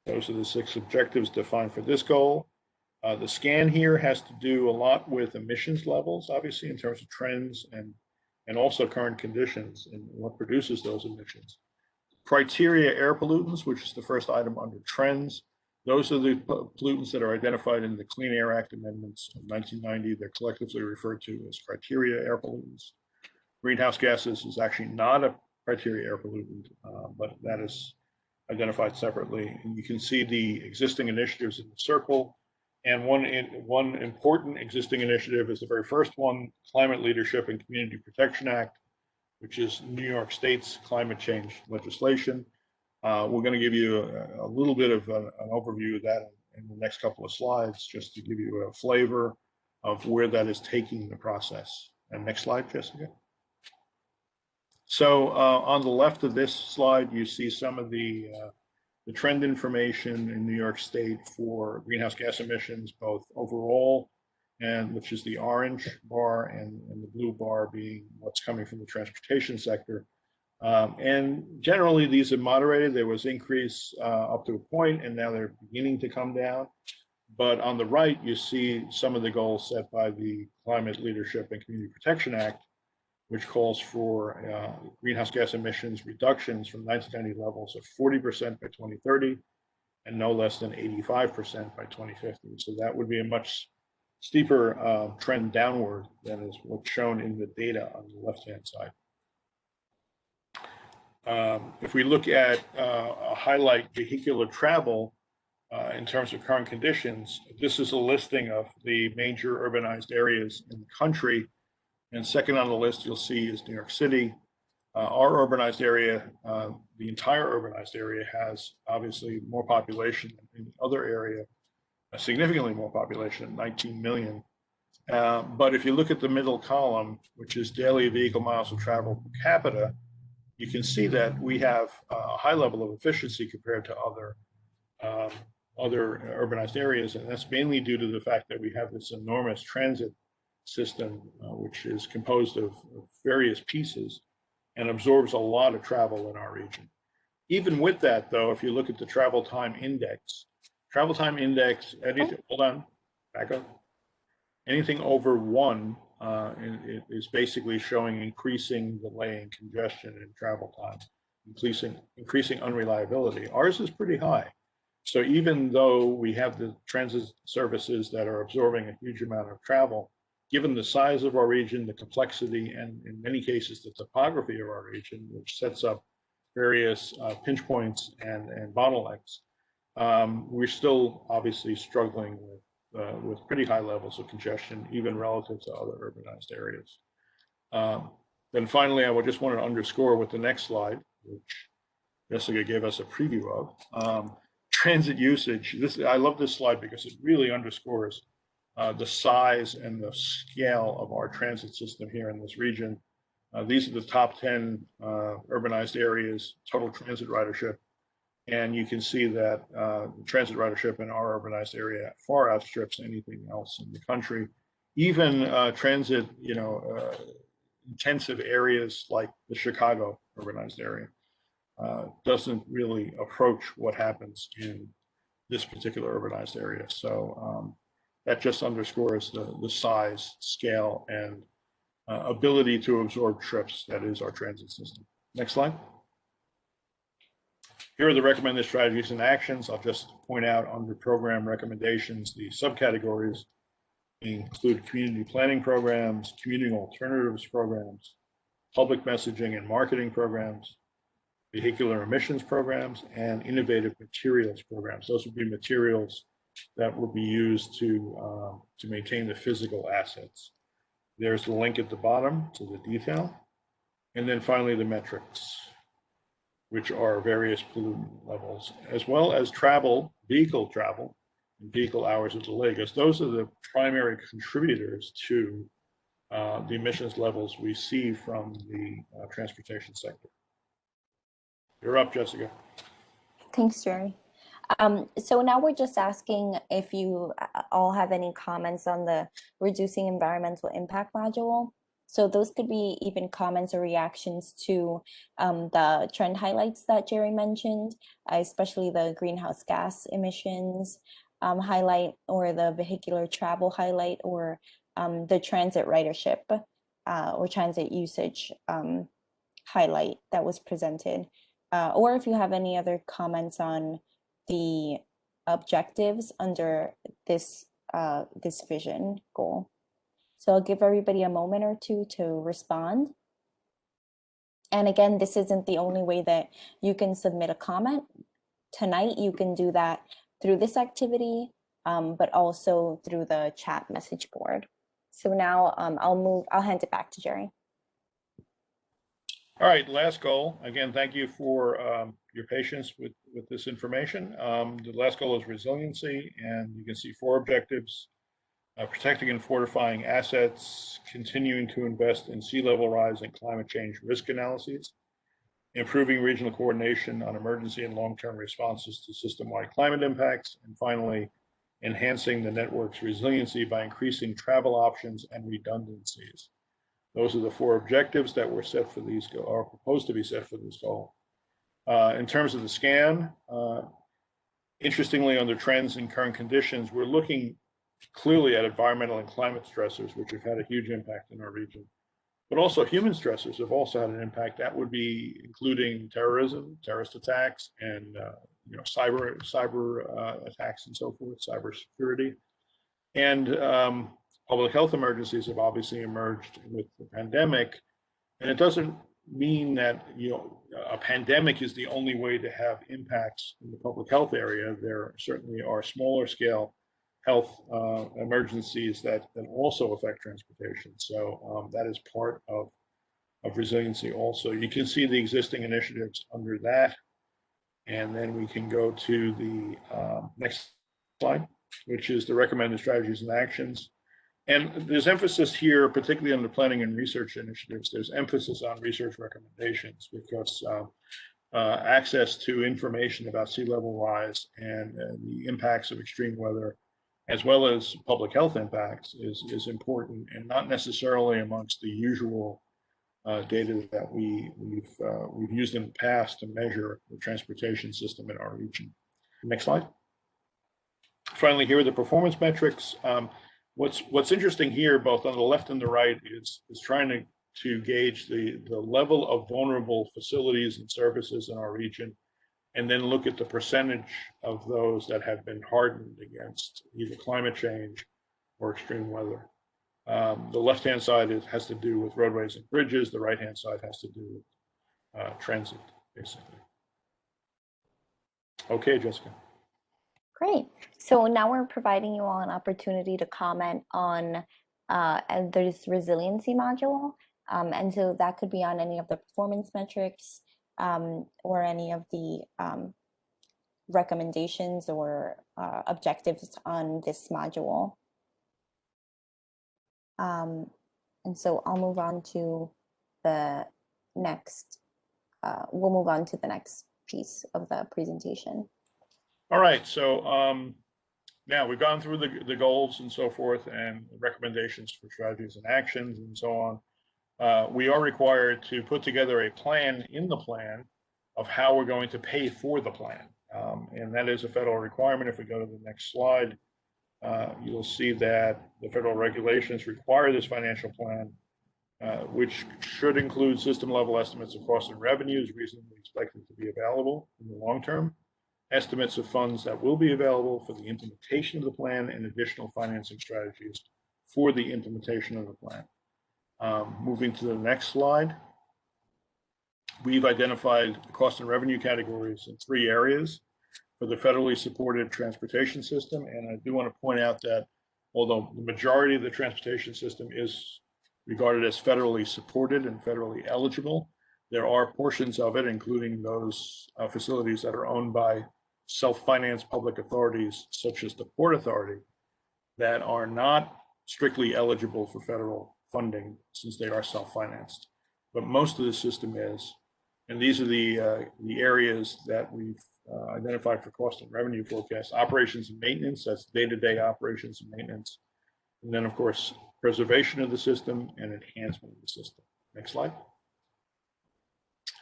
Those are the 6 objectives defined for this goal. The scan here has to do a lot with emissions levels, obviously, in terms of trends and also current conditions and what produces those emissions. Criteria air pollutants, which is the first item under trends. Those are the pollutants that are identified in the Clean Air Act amendments of 1990. They're collectively referred to as criteria air pollutants. Greenhouse gases is actually not a criteria air pollutant, but that is identified separately. And you can see the existing initiatives in the circle. And one important existing initiative is the very first one, Climate Leadership and Community Protection Act, which is New York State's climate change legislation. We're going to give you a little bit of an overview of that in the next couple of slides, just to give you a flavor of where that is taking the process. And next slide, Jessica. So on the left of this slide, you see some of the trend information in New York State for greenhouse gas emissions, both overall, and which is the orange bar, and the blue bar being what's coming from the transportation sector. And generally, these have moderated. There was increase up to a point, and now they're beginning to come down. But on the right, you see some of the goals set by the Climate Leadership and Community Protection Act, which calls for greenhouse gas emissions reductions from 1990 levels of 40% by 2030 and no less than 85% by 2050. So that would be a much steeper trend downward than is what's shown in the data on the left-hand side. If we look at highlight vehicular travel in terms of current conditions, this is a listing of the major urbanized areas in the country. And second on the list, you'll see is New York City. Our urbanized area, the entire urbanized area, has obviously more population than the other area, significantly more population, 19 million. But if you look at the middle column, which is daily vehicle miles of travel per capita, you can see that we have a high level of efficiency compared to other urbanized areas, and that's mainly due to the fact that we have this enormous transit system, which is composed of various pieces and absorbs a lot of travel in our region. Even with that, though, if you look at the travel time index, hold on, back up. Anything over 1 it is basically showing increasing delay and congestion in travel time, increasing unreliability. Ours is pretty high. So even though we have the transit services that are absorbing a huge amount of travel, given the size of our region, the complexity, and in many cases, the topography of our region, which sets up various pinch points and bottlenecks, we're still obviously struggling with pretty high levels of congestion, even relative to other urbanized areas. Then finally, I just want to underscore with the next slide, which Jessica gave us a preview of, transit usage. I love this slide because it really underscores the size and the scale of our transit system here in this region. These are the top 10 urbanized areas, total transit ridership. And you can see that transit ridership in our urbanized area far outstrips anything else in the country. Even transit, intensive areas like the Chicago urbanized area doesn't really approach what happens in this particular urbanized area. So that just underscores the size, scale, and ability to absorb trips that is our transit system. Next slide. Here are the recommended strategies and actions. I'll just point out under program recommendations, the subcategories include community planning programs, commuting alternatives programs, public messaging and marketing programs, vehicular emissions programs, and innovative materials programs. Those would be materials that will be used to maintain the physical assets. There's the link at the bottom to the detail. And then finally, the metrics, which are various pollutant levels, as well as vehicle travel, and vehicle hours of delay, because those are the primary contributors to the emissions levels we see from the transportation sector. You're up, Jessica. Thanks, Jerry. So now we're just asking if you all have any comments on the reducing environmental impact module. So those could be even comments or reactions to the trend highlights that Jerry mentioned, especially the greenhouse gas emissions highlight, or the vehicular travel highlight, or the transit ridership or transit usage highlight that was presented. Or if you have any other comments on the objectives under this vision goal. So I'll give everybody a moment or two to respond. And again, this isn't the only way that you can submit a comment. Tonight, you can do that through this activity, but also through the chat message board. So now I'll hand it back to Jerry. All right, last goal. Again, thank you for your patience with this information. The last goal is resiliency, and you can see 4 objectives: protecting and fortifying assets, continuing to invest in sea level rise and climate change risk analyses, improving regional coordination on emergency and long-term responses to system-wide climate impacts, and finally, enhancing the network's resiliency by increasing travel options and redundancies. Those are the 4 objectives that were set for these, are proposed to be set for this goal. In terms of the scan, interestingly, under trends and current conditions, we're looking clearly at environmental and climate stressors, which have had a huge impact in our region. But also human stressors have also had an impact. That would be including terrorism, terrorist attacks, and cyber attacks and so forth, cyber security. And public health emergencies have obviously emerged with the pandemic. And it doesn't mean that a pandemic is the only way to have impacts in the public health area. There certainly are smaller scale health emergencies that also affect transportation. So that is part of resiliency also. You can see the existing initiatives under that. And then we can go to the next slide, which is the recommended strategies and actions. And there's emphasis here, particularly on the planning and research initiatives, there's emphasis on research recommendations because access to information about sea level rise and the impacts of extreme weather, as well as public health impacts, is important, and not necessarily amongst the usual data that we've used in the past to measure the transportation system in our region. Next slide. Finally, here are the performance metrics. What's interesting here, both on the left and the right, is trying to gauge the level of vulnerable facilities and services in our region, and then look at the percentage of those that have been hardened against either climate change or extreme weather. The left-hand side has to do with roadways and bridges. The right-hand side has to do with transit, basically. Okay, Jessica. Great. So now we're providing you all an opportunity to comment on and there's resiliency module. And so that could be on any of the performance metrics or any of the recommendations or objectives on this module. And so I'll move on to the next, we'll move on to the next piece of the presentation. All right, so now we've gone through the goals and so forth and recommendations for strategies and actions and so on. We are required to put together a plan in the plan of how we're going to pay for the plan. And that is a federal requirement. If we go to the next slide, you'll see that the federal regulations require this financial plan, which should include system level estimates of costs and revenues reasonably expected to be available in the long term, estimates of funds that will be available for the implementation of the plan, and additional financing strategies for the implementation of the plan. Moving to the next slide, we've identified the cost and revenue categories in 3 areas for the federally supported transportation system. And I do want to point out that although the majority of the transportation system is regarded as federally supported and federally eligible, there are portions of it, including those facilities that are owned by self-financed public authorities, such as the Port Authority, that are not strictly eligible for federal funding since they are self-financed. But most of the system is, and these are the areas that we've identified for cost and revenue forecasts: operations and maintenance, that's day-to-day operations and maintenance, and then of course preservation of the system and enhancement of the system. Next slide.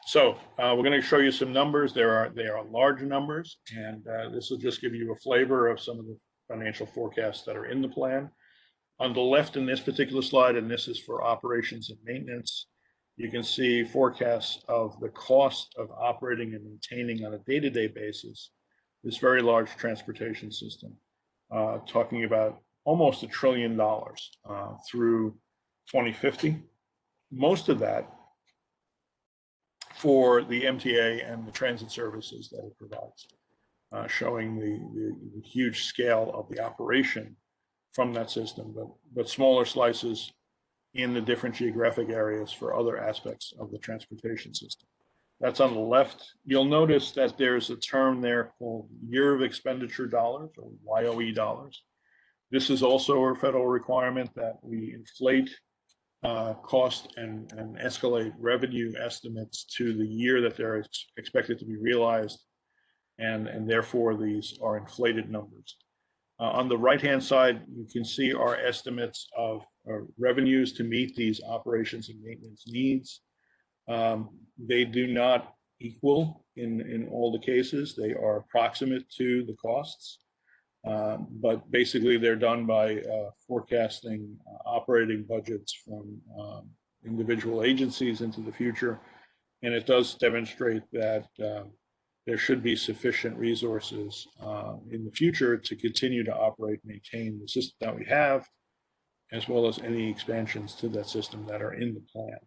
So we're going to show you some numbers. They are large numbers, and this will just give you a flavor of some of the financial forecasts that are in the plan. On the left in this particular slide, and this is for operations and maintenance, you can see forecasts of the cost of operating and maintaining on a day-to-day basis this very large transportation system, talking about almost $1 trillion through 2050. Most of that for the MTA and the transit services that it provides, showing the huge scale of the operation from that system, but smaller slices in the different geographic areas for other aspects of the transportation system. That's on the left. You'll notice that there's a term there called Year of Expenditure Dollars, or YOE dollars. This is also a federal requirement that we inflate cost and escalate revenue estimates to the year that they're expected to be realized, and therefore these are inflated numbers. On the right-hand side, you can see our estimates of revenues to meet these operations and maintenance needs. They do not equal in all the cases. They are approximate to the costs. But basically they're done by forecasting operating budgets from individual agencies into the future. And it does demonstrate that there should be sufficient resources in the future to continue to operate and maintain the system that we have, as well as any expansions to that system that are in the plan.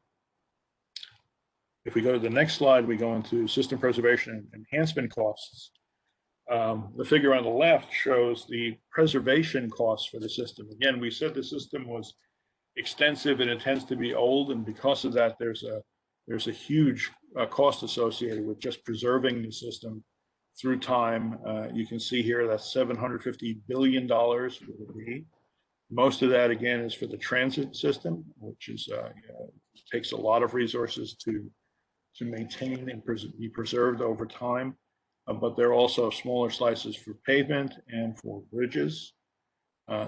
If we go to the next slide, we go into system preservation and enhancement costs. The figure on the left shows the preservation costs for the system. Again, we said the system was extensive and it tends to be old, and because of that, there's a huge cost associated with just preserving the system through time. You can see here that's $750 billion with a B. Most of that, again, is for the transit system, which is takes a lot of resources to maintain and be preserved over time. But there are also smaller slices for pavement and for bridges.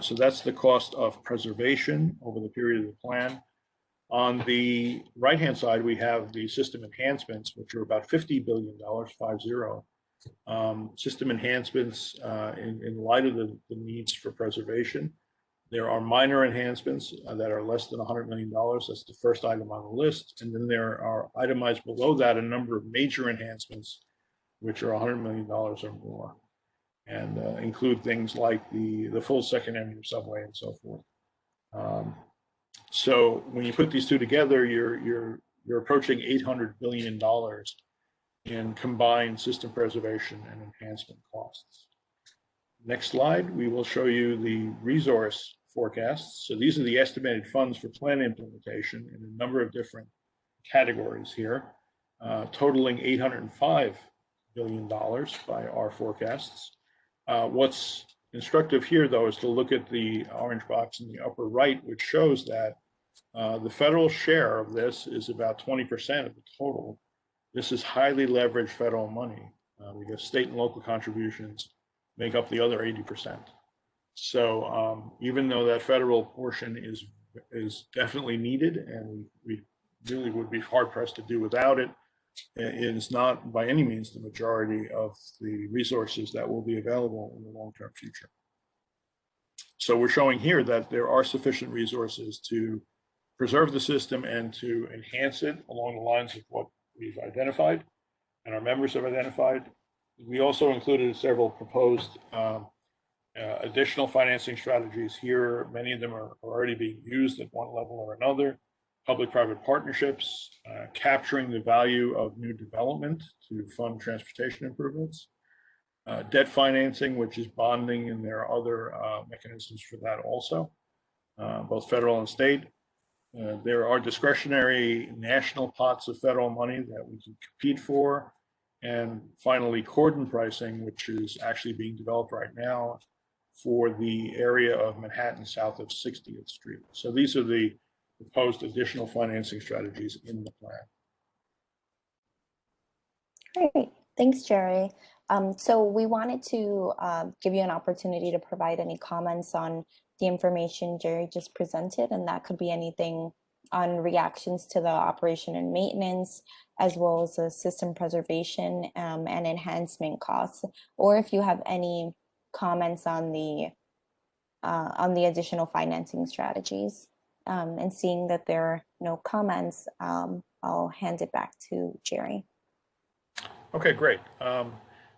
So that's the cost of preservation over the period of the plan. On the right-hand side, we have the system enhancements, which are about $50 billion, 50. System enhancements in light of the needs for preservation. There are minor enhancements that are less than $100 million. That's the first item on the list. And then there are itemized below that a number of major enhancements, which are $100 million or more, and include things like the full Second Avenue subway and so forth. So when you put these two together, you're approaching $800 billion in combined system preservation and enhancement costs. Next slide, we will show you the resource forecasts. So these are the estimated funds for plan implementation in a number of different categories here, totaling $805 billion by our forecasts. What's instructive here, though, is to look at the orange box in the upper right, which shows that the federal share of this is about 20% of the total. This is highly leveraged federal money because state and local contributions make up the other 80%. So even though that federal portion is definitely needed, and we really would be hard pressed to do without it, it is not by any means the majority of the resources that will be available in the long-term future. So we're showing here that there are sufficient resources to preserve the system and to enhance it along the lines of what we've identified and our members have identified. We also included several proposed additional financing strategies here. Many of them are already being used at one level or another. Public-private partnerships, capturing the value of new development to fund transportation improvements, debt financing, which is bonding, and there are other mechanisms for that also, both federal and state. There are discretionary national pots of federal money that we can compete for. And finally, cordon pricing, which is actually being developed right now for the area of Manhattan south of 60th Street. So these are the proposed additional financing strategies in the plan. Great, thanks, Jerry. So we wanted to give you an opportunity to provide any comments on the information Jerry just presented, and that could be anything on reactions to the operation and maintenance, as well as the system preservation and enhancement costs, or if you have any comments on the additional financing strategies. And seeing that there are no comments, I'll hand it back to Jerry. Okay, great.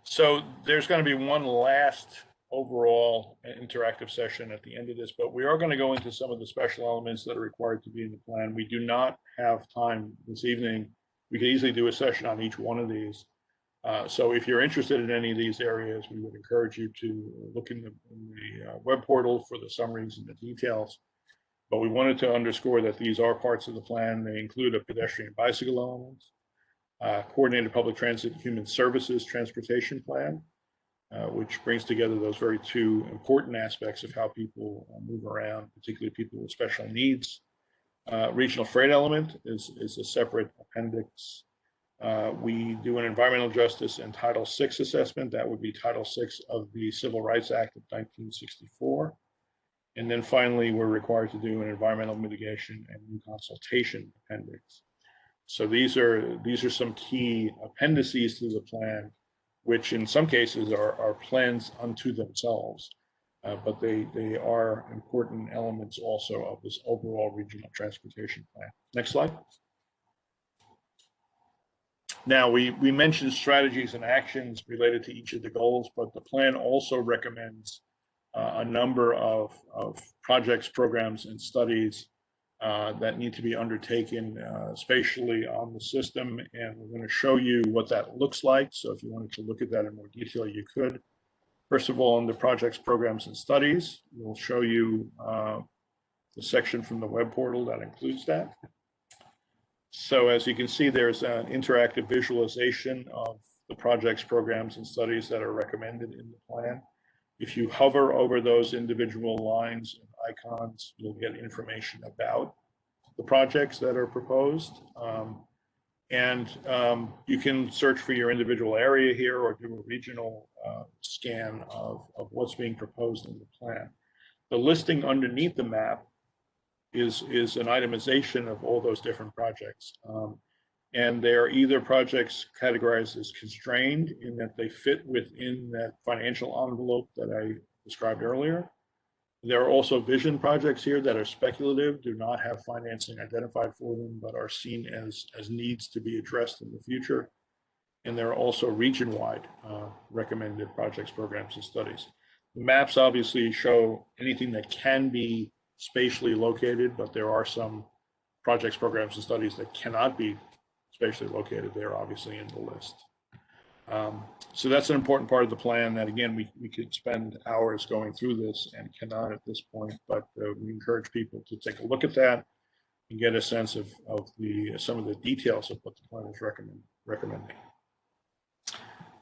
So there's going to be one last overall interactive session at the end of this, but we are going to go into some of the special elements that are required to be in the plan. We do not have time this evening. We could easily do a session on each one of these. So if you're interested in any of these areas, we would encourage you to look in the web portal for the summaries and the details. But we wanted to underscore that these are parts of the plan. They include a pedestrian bicycle element, coordinated public transit and human services transportation plan, which brings together those very two important aspects of how people move around, particularly people with special needs. Regional freight element is a separate appendix. We do an environmental justice and Title VI assessment. That would be Title VI of the Civil Rights Act of 1964. And then finally, we're required to do an environmental mitigation and new consultation appendix. So these are some key appendices to the plan, which in some cases are plans unto themselves, but they are important elements also of this overall regional transportation plan. Next slide. Now, we mentioned strategies and actions related to each of the goals, but the plan also recommends a number of projects, programs, and studies that need to be undertaken spatially on the system, and we're going to show you what that looks like. So if you wanted to look at that in more detail, you could. First of all, on the projects, programs, and studies, we'll show you the section from the web portal that includes that. So as you can see, there's an interactive visualization of the projects, programs, and studies that are recommended in the plan. If you hover over those individual lines and icons. You'll get information about the projects that are proposed. You can search for your individual area here or do a regional scan of what's being proposed in the plan. The listing underneath the map is an itemization of all those different projects. And they are either projects categorized as constrained in that they fit within that financial envelope that I described earlier. There are also vision projects here that are speculative, do not have financing identified for them, but are seen as needs to be addressed in the future. And there are also region-wide recommended projects, programs, and studies. The maps obviously show anything that can be spatially located, but there are some projects, programs, and studies that cannot be spatially located. They're obviously in the list. So that's an important part of the plan that, again, we could spend hours going through this and cannot at this point, but we encourage people to take a look at that and get a sense of some of the details of what the plan is recommending.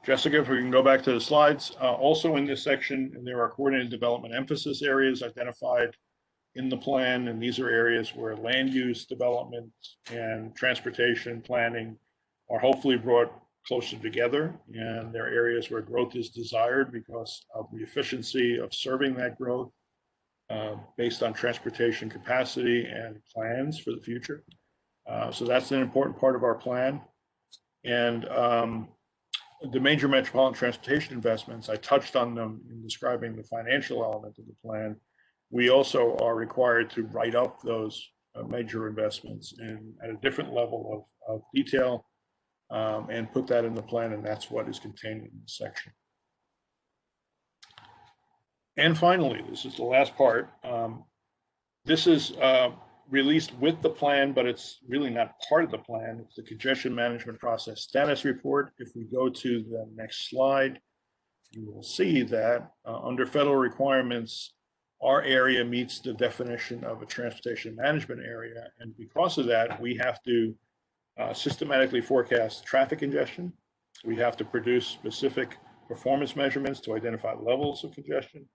Jessica, if we can go back to the slides. Also in this section, there are coordinated development emphasis areas identified in the plan, and these are areas where land use development and transportation planning are hopefully brought closer together, and there are areas where growth is desired because of the efficiency of serving that growth based on transportation capacity and plans for the future. So that's an important part of our plan. And the major metropolitan transportation investments, I touched on them in describing the financial element of the plan. We also are required to write up those major investments at a different level of detail and put that in the plan, and that's what is contained in this section. And finally, this is the last part. This is released with the plan, but it's really not part of the plan. It's the Congestion Management Process Status Report. If we go to the next slide, you will see that under federal requirements, our area meets the definition of a transportation management area. And because of that, we have to systematically forecast traffic congestion. We have to produce specific performance measurements to identify levels of congestion.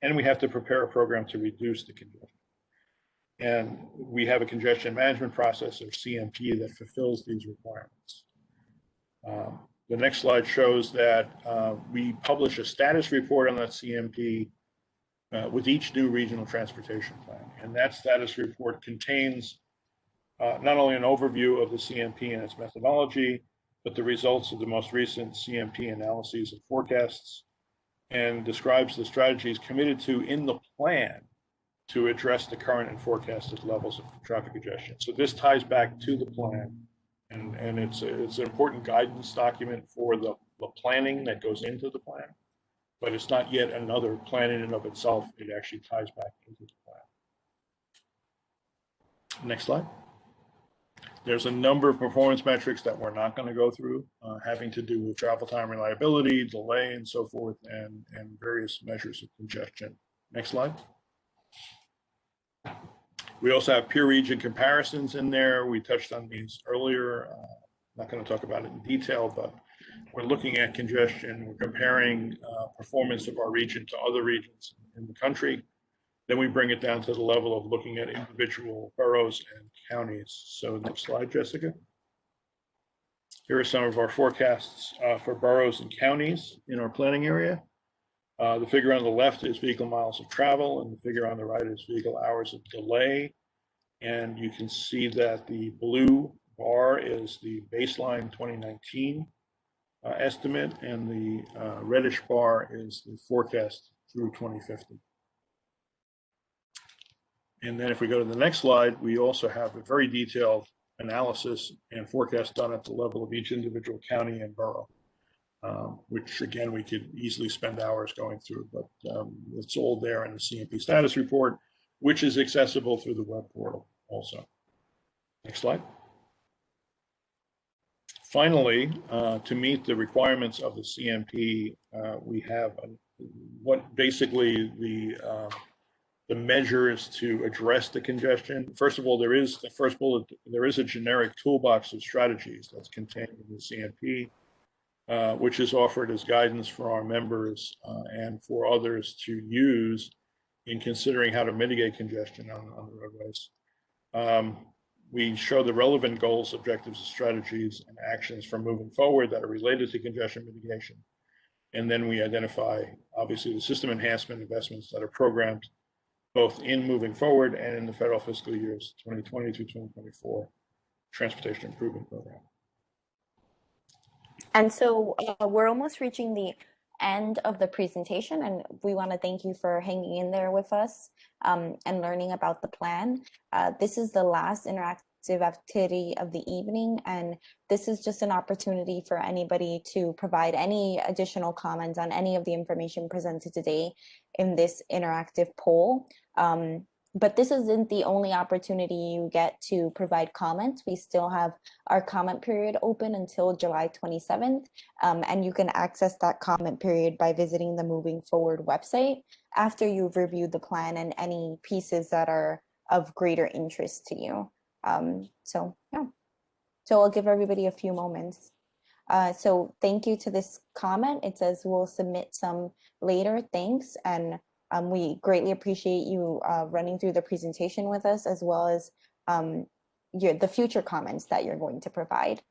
And we have to prepare a program to reduce the congestion. And we have a congestion management process, or CMP, that fulfills these requirements. The next slide shows that we publish a status report on that CMP with each new regional transportation plan. And that status report contains not only an overview of the CMP and its methodology, but the results of the most recent CMP analyses and forecasts, and describes the strategies committed to in the plan to address the current and forecasted levels of traffic congestion. So this ties back to the plan, and it's an important guidance document for the planning that goes into the plan, but it's not yet another plan in and of itself. It actually ties back into the plan. Next slide. There's a number of performance metrics that we're not going to go through, having to do with travel time reliability, delay, and so forth, and various measures of congestion. Next slide. We also have peer region comparisons in there. We touched on these earlier. Not going to talk about it in detail, but we're looking at congestion. We're comparing performance of our region to other regions in the country. Then we bring it down to the level of looking at individual boroughs and counties. So next slide, Jessica. Here are some of our forecasts for boroughs and counties in our planning area. The figure on the left is vehicle miles of travel, and the figure on the right is vehicle hours of delay. And you can see that the blue bar is the baseline 2019 estimate, and the reddish bar is the forecast through 2050. And then if we go to the next slide, we also have a very detailed analysis and forecast done at the level of each individual county and borough, which again, we could easily spend hours going through, but it's all there in the CMP status report, which is accessible through the web portal also. Next slide. Finally, to meet the requirements of the CMP, we have what basically the measures to address the congestion. First of all, there is the first bullet, there is a generic toolbox of strategies that's contained in the CMP, which is offered as guidance for our members and for others to use in considering how to mitigate congestion on the roadways. We show the relevant goals, objectives, strategies, and actions for moving forward that are related to congestion mitigation. And then we identify, obviously, the system enhancement investments that are programmed both in moving forward and in the federal fiscal years 2020 to 2024 transportation improvement program. And so we're almost reaching the end of the presentation, and we want to thank you for hanging in there with us and learning about the plan. This is the last interactive activity of the evening, and this is just an opportunity for anybody to provide any additional comments on any of the information presented today in this interactive poll. But this isn't the only opportunity you get to provide comments. We still have our comment period open until July 27th, and you can access that comment period by visiting the Moving Forward website after you've reviewed the plan and any pieces that are of greater interest to you. So I'll give everybody a few moments. So thank you to this comment. It says we'll submit some later. Thanks. And we greatly appreciate you running through the presentation with us, as well as the future comments that you're going to provide.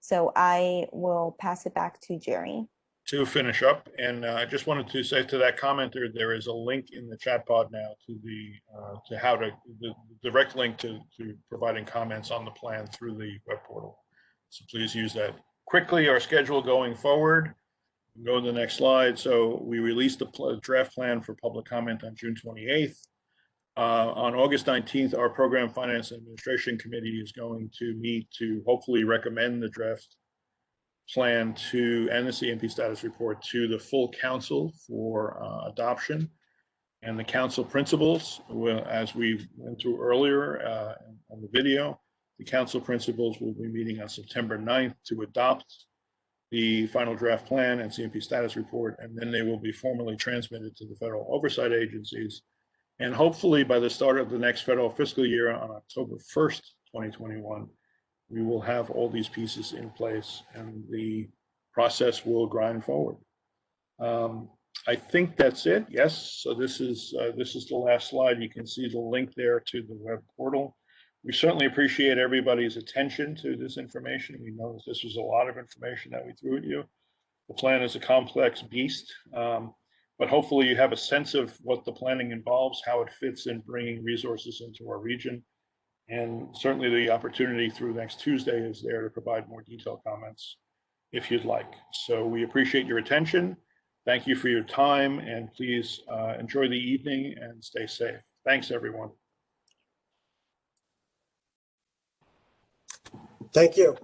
So I will pass it back to Jerry. To finish up, and I just wanted to say to that commenter, there is a link in the chat pod now to the direct link to providing comments on the plan through the web portal. So please use that. Quickly, our schedule going forward. Go to the next slide. So we released the draft plan for public comment on June 28th. On August 19th, our Program Finance and Administration Committee is going to meet to hopefully recommend the draft plan and the CMP status report to the full council for adoption. And the council principals, as we went through earlier on the video, the council principals will be meeting on September 9th to adopt the final draft plan and CMP status report, and then they will be formally transmitted to the federal oversight agencies. And hopefully by the start of the next federal fiscal year on October 1st, 2021, we will have all these pieces in place and the process will grind forward. I think that's it. Yes, so this is the last slide. You can see the link there to the web portal. We certainly appreciate everybody's attention to this information. We know that this was a lot of information that we threw at you. The plan is a complex beast, but hopefully you have a sense of what the planning involves, how it fits in bringing resources into our region. And certainly the opportunity through next Tuesday is there to provide more detailed comments if you'd like. So we appreciate your attention. Thank you for your time, and please enjoy the evening and stay safe. Thanks, everyone. Thank you.